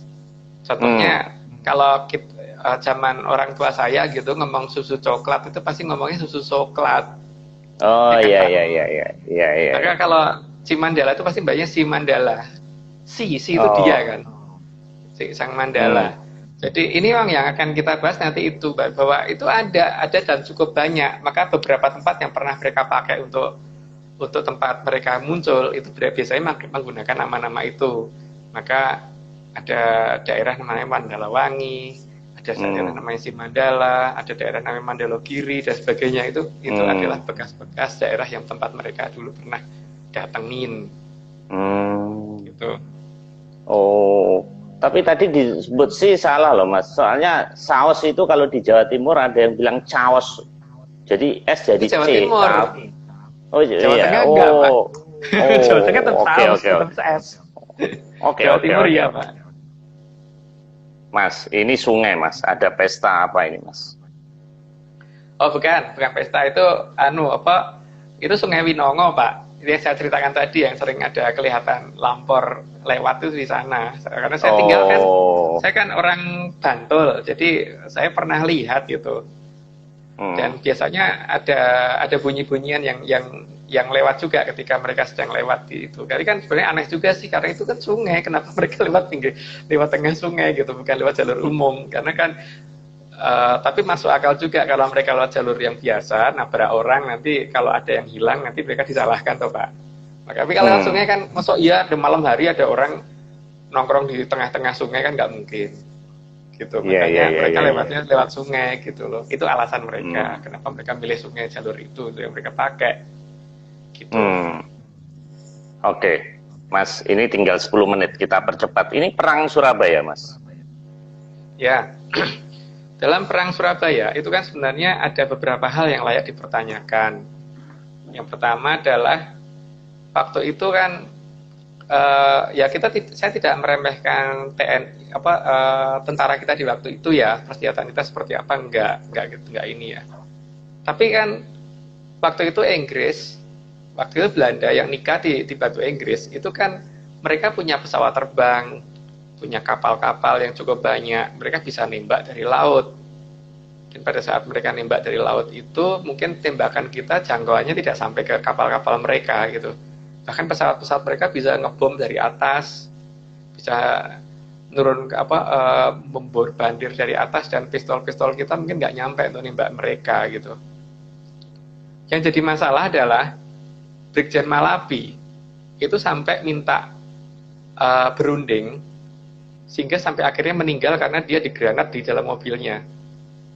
Contohnya kalau zaman orang tua saya gitu ngomong susu coklat itu pasti ngomongnya susu coklat. Iya. Maka kalau Cimandala itu pasti mbaknya si Mandala. Si itu dia kan. Si sang Mandala. Jadi ini yang akan kita bahas nanti itu, bahwa itu ada dan cukup banyak. Maka beberapa tempat yang pernah mereka pakai untuk tempat mereka muncul itu biasanya menggunakan nama-nama itu. Maka ada daerah namanya Mandalawangi, ada daerah namanya Simandala, ada daerah namanya Mandalogiri dan sebagainya. Itu adalah bekas-bekas daerah yang tempat mereka dulu pernah datengin. Gitu. Tapi tadi disebut sih salah loh Mas. Soalnya saus itu kalau di Jawa Timur ada yang bilang caos. Jadi S jadi Jawa C. Timur. Jawa Tengah enggak, Pak. Jawa Tengah tetap saus, tetap S. Jawa Timur ya, Pak. Mas, ini sungai Mas. Ada pesta apa ini Mas? Bukan pesta itu itu Sungai Winongo, Pak. Yang saya ceritakan tadi yang sering ada kelihatan lampor lewat itu di sana. Karena saya tinggal kan, saya kan orang Bantul, jadi saya pernah lihat gitu. Dan biasanya ada bunyi-bunyian yang lewat juga ketika mereka sedang lewat di itu. Jadi kan sebenarnya aneh juga sih, karena itu kan sungai, kenapa mereka lewat tengah sungai gitu, bukan lewat jalur umum? Karena kan tapi masuk akal juga kalau mereka lewat jalur yang biasa, nabrak orang, nanti kalau ada yang hilang nanti mereka disalahkan toh Pak. Tapi kalau lewat sungai kan, masuk iya di malam hari ada orang nongkrong di tengah-tengah sungai kan nggak mungkin. Gitu. Makanya mereka lewatnya lewat sungai gitu loh. Itu alasan mereka kenapa mereka milih sungai jalur itu yang mereka pakai. Gitu. Oke. Mas, ini tinggal 10 menit kita percepat. Ini perang Surabaya, Mas. Ya. Dalam perang Surabaya itu kan sebenarnya ada beberapa hal yang layak dipertanyakan. Yang pertama adalah waktu itu kan saya tidak meremehkan TNI tentara kita di waktu itu ya, persenjataan kita seperti apa enggak ini ya. Tapi kan waktu itu waktu itu Belanda yang nikah di Batu Inggris itu kan mereka punya pesawat terbang, punya kapal-kapal yang cukup banyak, mereka bisa nembak dari laut. Dan pada saat mereka nembak dari laut itu, mungkin tembakan kita jangkauannya tidak sampai ke kapal-kapal mereka gitu. Bahkan pesawat-pesawat mereka bisa ngebom dari atas, bisa nurun ke membor bandir dari atas, dan pistol-pistol kita mungkin nggak nyampe untuk nembak mereka gitu. Yang jadi masalah adalah Brigjen Malabi itu sampai minta berunding, sehingga sampai akhirnya meninggal karena dia digranat di dalam mobilnya.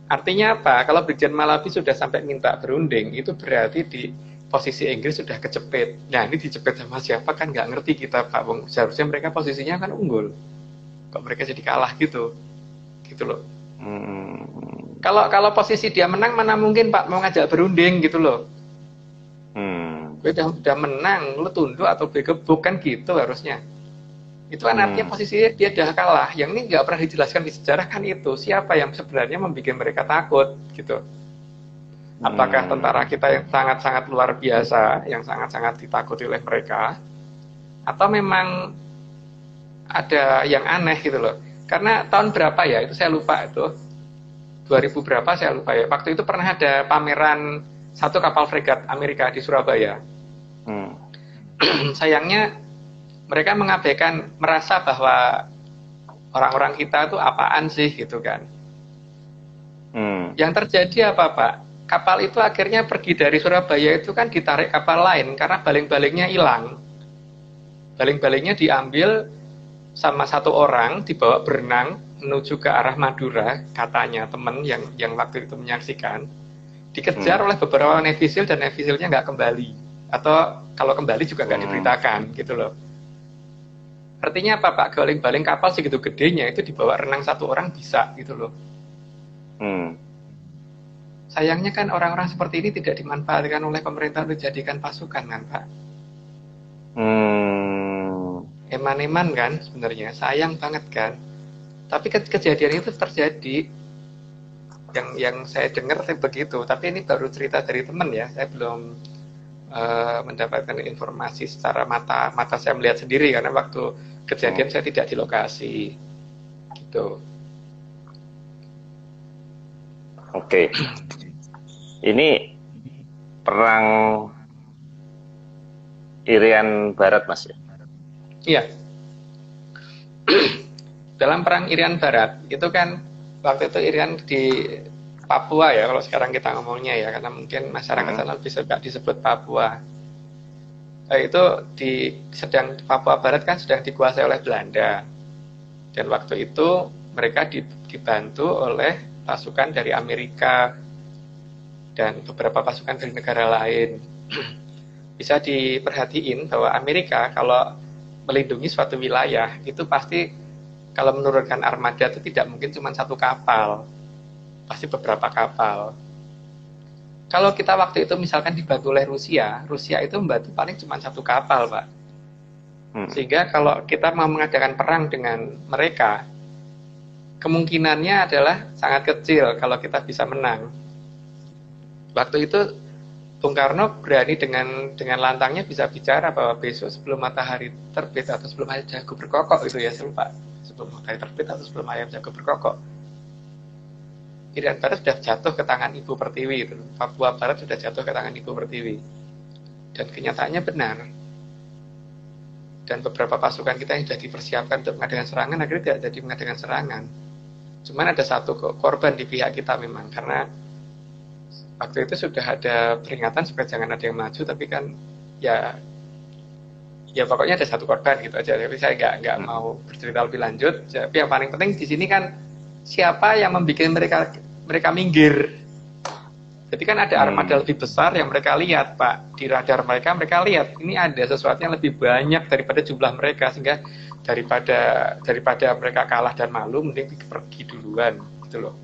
Artinya apa? Kalau Brigjen Malabi sudah sampai minta berunding, itu berarti di posisi Inggris sudah kejepit. Nah, ini dijepit sama siapa kan nggak ngerti kita, Pak Bung. Seharusnya mereka posisinya kan unggul. Kok mereka jadi kalah gitu? Gitu loh. Kalau posisi dia menang, mana mungkin Pak mau ngajak berunding gitu loh. Gue udah menang, lu tunduk atau digebuk kan gitu harusnya. Itu kan artinya posisinya dia udah kalah. Yang ini nggak pernah dijelaskan di sejarah kan itu. Siapa yang sebenarnya membuat mereka takut gitu. Apakah tentara kita yang sangat-sangat luar biasa, yang sangat-sangat ditakuti oleh mereka, atau memang ada yang aneh gitu loh. Karena tahun berapa ya, itu saya lupa itu. 2000 berapa saya lupa ya. Waktu itu pernah ada pameran satu kapal fregat Amerika di Surabaya. Sayangnya mereka mengabaikan, merasa bahwa orang-orang kita itu apaan sih gitu kan. Yang terjadi apa Pak? Kapal itu akhirnya pergi dari Surabaya itu kan ditarik kapal lain karena baling-balingnya hilang. Baling-balingnya diambil sama satu orang, dibawa berenang menuju ke arah Madura, katanya teman yang waktu itu menyaksikan. Dikejar oleh beberapa nevisil dan nevisilnya nggak kembali. Atau kalau kembali juga nggak diberitakan gitu loh. Artinya apa Pak? Baling-baling kapal segitu gedenya itu dibawa renang satu orang bisa gitu loh. Sayangnya kan orang-orang seperti ini tidak dimanfaatkan oleh pemerintah untuk dijadikan pasukan kan Pak. Eman-eman kan sebenarnya, sayang banget kan. Tapi kejadian itu terjadi. Yang saya dengar begitu. Tapi ini baru cerita dari teman ya. Saya belum mendapatkan informasi secara mata saya melihat sendiri karena waktu kejadian saya tidak di lokasi gitu. Oke. Ini perang Irian Barat Mas ya? Iya. Dalam perang Irian Barat itu kan waktu itu Irian di Papua ya, kalau sekarang kita ngomongnya ya, karena mungkin masyarakat sana bisa disebut Papua. Itu sedang Papua Barat kan sedang dikuasai oleh Belanda. Dan waktu itu mereka dibantu oleh pasukan dari Amerika dan beberapa pasukan dari negara lain. Bisa diperhatiin bahwa Amerika kalau melindungi suatu wilayah itu pasti kalau menurunkan armada itu tidak mungkin cuma satu kapal. Pasti beberapa kapal. Kalau kita waktu itu misalkan dibantu oleh Rusia itu membantu paling cuma satu kapal, Pak. Sehingga kalau kita mau mengadakan perang dengan mereka, kemungkinannya adalah sangat kecil kalau kita bisa menang. Waktu itu Bung Karno berani dengan lantangnya bisa bicara bahwa besok sebelum matahari terbit atau sebelum ayam jago berkokok itu ya, Pak. Sebelum matahari terbit atau sebelum ayam jago berkokok. Irian Barat sudah jatuh ke tangan Ibu Pertiwi itu. Papua Barat sudah jatuh ke tangan Ibu Pertiwi. Dan kenyataannya benar. Dan beberapa pasukan kita yang sudah dipersiapkan untuk mengadakan serangan akhirnya tidak jadi mengadakan serangan. Cuman ada satu korban di pihak kita memang karena waktu itu sudah ada peringatan supaya jangan ada yang maju, tapi kan ya pokoknya ada satu korban gitu aja. Tapi saya nggak mau bercerita lebih lanjut. Tapi yang paling penting di sini kan siapa yang membuat mereka minggir. Jadi kan ada armada lebih besar yang mereka lihat, Pak. Di radar mereka lihat ini ada sesuatu yang lebih banyak daripada jumlah mereka, sehingga daripada mereka kalah dan malu, mending pergi duluan, gitu loh.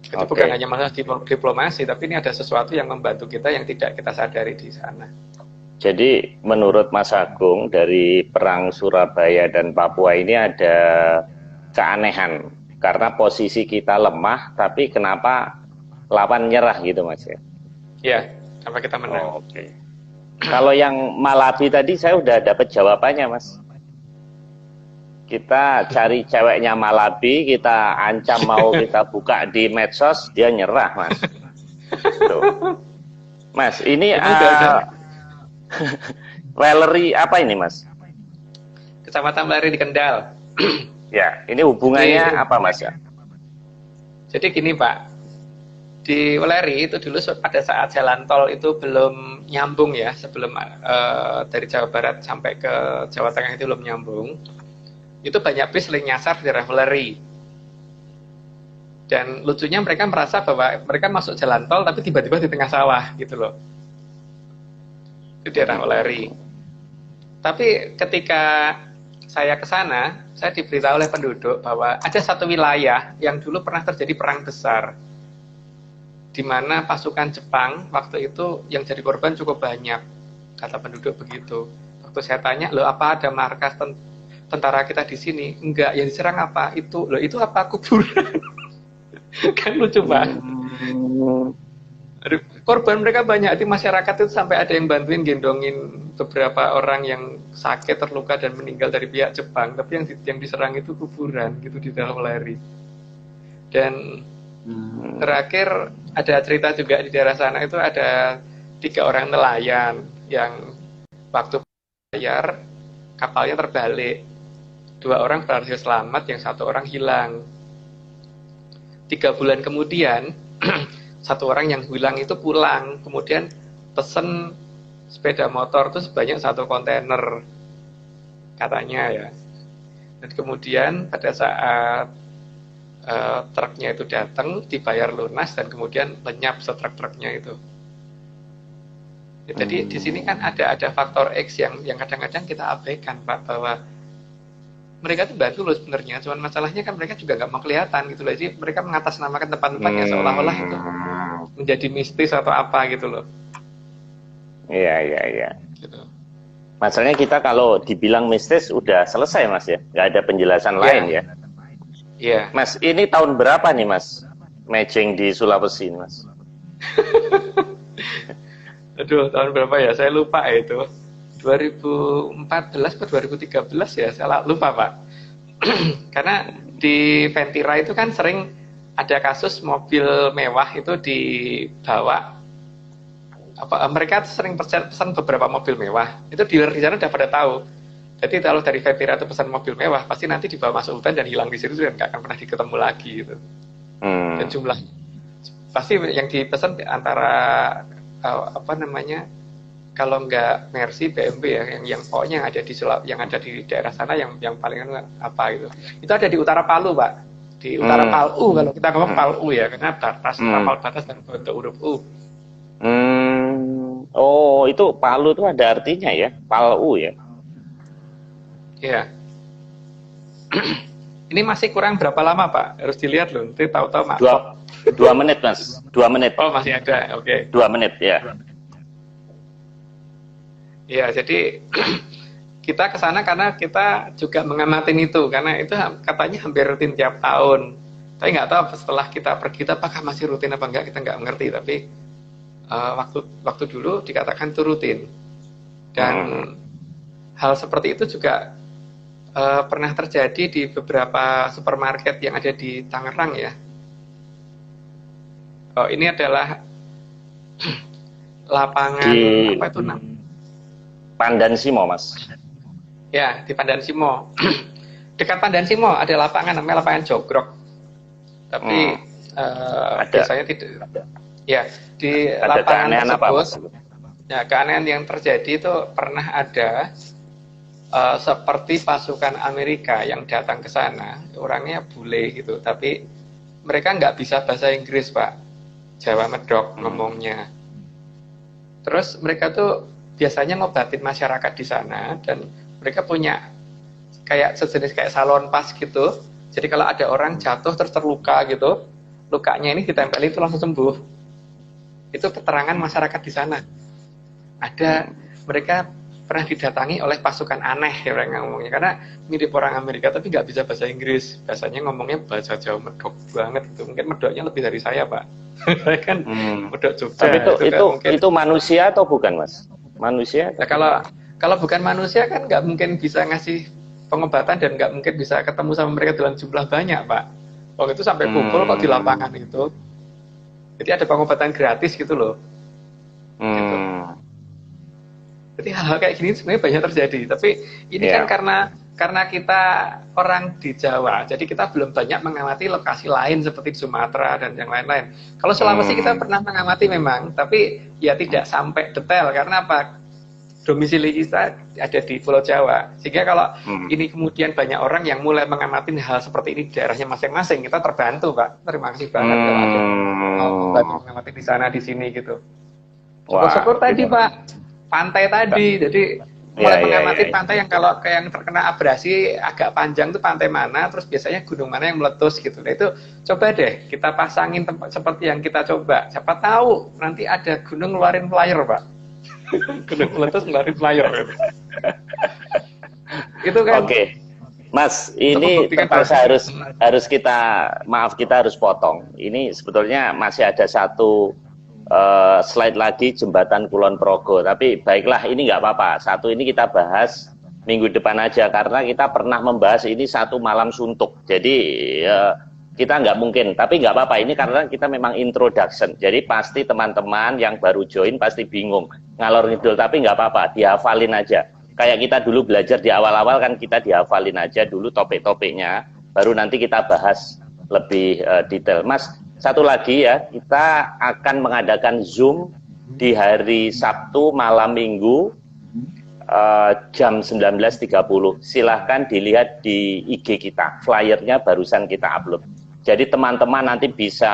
Itu bukan hanya masalah diplomasi, tapi ini ada sesuatu yang membantu kita yang tidak kita sadari di sana. Jadi menurut Mas Agung dari perang Surabaya dan Papua ini ada keanehan karena posisi kita lemah, tapi kenapa lawan nyerah gitu Mas ya? Iya, kenapa kita menang. Oke. Kalau yang Malabi tadi saya udah dapat jawabannya Mas. Kita cari ceweknya Malabi, kita ancam mau kita buka di medsos, dia nyerah Mas. Tuh. Mas, ini Weleri apa ini Mas? Kecamatan Weleri di Kendal. Ya, ini hubungannya apa Mas ya? Jadi gini Pak, di Weleri itu dulu pada saat jalan tol itu belum nyambung ya, sebelum dari Jawa Barat sampai ke Jawa Tengah itu belum nyambung. Itu banyak bis sering nyasar di daerah Weleri. Dan lucunya mereka merasa bahwa mereka masuk jalan tol tapi tiba-tiba di tengah sawah gitu loh. Di daerah Oleri. Tapi ketika saya ke sana, saya diberitahu oleh penduduk bahwa ada satu wilayah yang dulu pernah terjadi perang besar, di mana pasukan Jepang waktu itu yang jadi korban cukup banyak, kata penduduk begitu. Waktu saya tanya, loh apa ada markas tentara kita di sini? Enggak, yang diserang apa? Itu, loh itu apa? Kuburan. Kan lucu banget. Korban mereka banyak, di masyarakat itu sampai ada yang bantuin gendongin beberapa orang yang sakit, terluka dan meninggal dari pihak Jepang, tapi yang diserang itu kuburan gitu di dalam Oleri. Dan terakhir ada cerita juga di daerah sana itu ada 3 orang nelayan yang waktu bayar kapalnya terbalik, 2 orang berhasil selamat, yang 1 orang hilang. 3 bulan kemudian 1 orang yang hilang itu pulang, kemudian pesen sepeda motor itu sebanyak 1 kontainer katanya ya. Dan kemudian pada saat truknya itu datang, dibayar lunas dan kemudian lenyap setruk-truknya itu. Ya, jadi di sini kan ada faktor X yang kadang-kadang kita abaikan, Pak, bahwa mereka tuh bantu loh sebenarnya, cuman masalahnya kan mereka juga nggak mau kelihatan gitu loh. Jadi mereka mengatasnamakan tempat-tempat yang seolah-olah itu menjadi mistis atau apa gitu loh. Iya. Gitu. Masalahnya kita kalau dibilang mistis udah selesai Mas ya, nggak ada penjelasan lain ya. Iya. Mas, ini tahun berapa nih Mas matching di Sulawesi Mas? Aduh, tahun berapa ya? Saya lupa itu. 2014 atau 2013 ya, saya lupa Pak. Karena di Ventira itu kan sering ada kasus mobil mewah itu dibawa. Mereka sering pesan beberapa mobil mewah. Itu dealer di sana udah pada tahu. Jadi kalau dari Ventira itu pesan mobil mewah, pasti nanti dibawa masuk hutan dan hilang di situ dan nggak akan pernah diketemu lagi gitu. Dan jumlah pasti yang dipesan antara kalau nggak Mercy, BMW ya, yang pokoknya yang ada di daerah sana yang paling apa gitu. Itu ada di utara Palu, Pak. Di utara Palu, kalau kita ngomong Palu ya, karena batas tapal batas dan bentuk huruf U. Oh, itu Palu itu ada artinya ya, Palu ya. Iya. Ini masih kurang berapa lama, Pak? Harus dilihat loh. Nanti tahu-tahu Mak. 2 menit, Mas. 2 menit. Oh, masih ada. Oke. 2 menit ya. Ya, jadi kita ke sana karena kita juga mengamati itu, karena itu katanya hampir rutin tiap tahun. Tapi nggak tahu setelah kita pergi, apakah masih rutin apa enggak, kita nggak mengerti. Tapi waktu dulu dikatakan itu rutin. Dan hal seperti itu juga pernah terjadi di beberapa supermarket yang ada di Tangerang ya. Oh, ini adalah lapangan apa itu namanya? Pandan Simo, Mas. Ya, di Pandan Simo. Dekat Pandan Simo ada lapangan namanya lapangan Jogrok. Tapi biasanya tidak. Ya, di ada lapangan tersebut. Ya, keanehan yang terjadi itu pernah ada seperti pasukan Amerika yang datang ke sana, orangnya bule gitu, tapi mereka nggak bisa bahasa Inggris, Pak. Jawa medok ngomongnya. Terus mereka tuh biasanya ngobatin masyarakat di sana, dan mereka punya kayak sejenis kayak salon pas gitu. Jadi kalau ada orang jatuh terus terluka gitu, lukanya ini ditempelin itu langsung sembuh. Itu keterangan masyarakat di sana. Ada mereka pernah didatangi oleh pasukan aneh ya mereka ngomongnya, karena mirip orang Amerika tapi nggak bisa bahasa Inggris, biasanya ngomongnya bahasa Jawa medok banget gitu. Mungkin medoknya lebih dari saya, Pak. Saya kan medok Jogja. Tapi itu manusia atau bukan, Mas? Manusia? Nah, kalau bukan manusia kan nggak mungkin bisa ngasih pengobatan dan nggak mungkin bisa ketemu sama mereka dalam jumlah banyak, Pak. Waktu itu sampai kumpul kok di lapangan itu. Jadi ada pengobatan gratis gitu loh. Gitu. Jadi hal-hal kayak gini sebenarnya banyak terjadi. Tapi ini kan karena kita orang di Jawa, jadi kita belum banyak mengamati lokasi lain seperti Sumatera dan yang lain-lain. Kalau Sulawesi kita pernah mengamati memang, tapi ya tidak sampai detail. Karena apa? domisili kita ada di Pulau Jawa. Sehingga kalau ini kemudian banyak orang yang mulai mengamati hal seperti ini di daerahnya masing-masing, kita terbantu, Pak. Terima kasih banget kalau ada mau mengamati di sana di sini gitu. Syukur-syukur tadi, Pak. Pantai tadi. Jadi mulai mengamati pantai yang kalau yang terkena abrasi agak panjang itu pantai mana, terus biasanya gunung mana yang meletus gitu. Nah itu coba deh kita pasangin tempat seperti yang kita coba. Siapa tahu nanti ada gunung ngeluarin flyer, Pak. Gunung meletus ngeluarin flyer gitu. Itu kan. Oke. Mas, ini terpaksa harus kita harus potong. Ini sebetulnya masih ada satu slide lagi jembatan Kulon Progo, tapi baiklah ini nggak apa-apa. Satu ini kita bahas minggu depan aja karena kita pernah membahas ini satu malam suntuk. Jadi kita nggak mungkin, tapi nggak apa-apa. Ini karena kita memang introduction. Jadi pasti teman-teman yang baru join pasti bingung ngalor ngidul, tapi nggak apa-apa, dihafalin aja. Kayak kita dulu belajar di awal-awal kan kita dihafalin aja dulu topik-topiknya, baru nanti kita bahas lebih detail. Mas, satu lagi ya, kita akan mengadakan Zoom di hari Sabtu malam Minggu jam 19.30. Silahkan dilihat di IG kita, flyernya barusan kita upload. Jadi teman-teman nanti bisa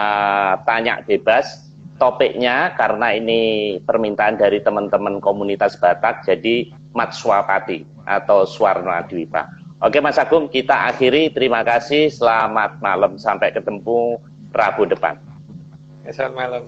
tanya bebas topiknya, karena ini permintaan dari teman-teman komunitas Batak, jadi Matswapati atau Swarna Dwipa. Oke Mas Agung, kita akhiri. Terima kasih, selamat malam, sampai ketemu Rabu depan. Selamat malam.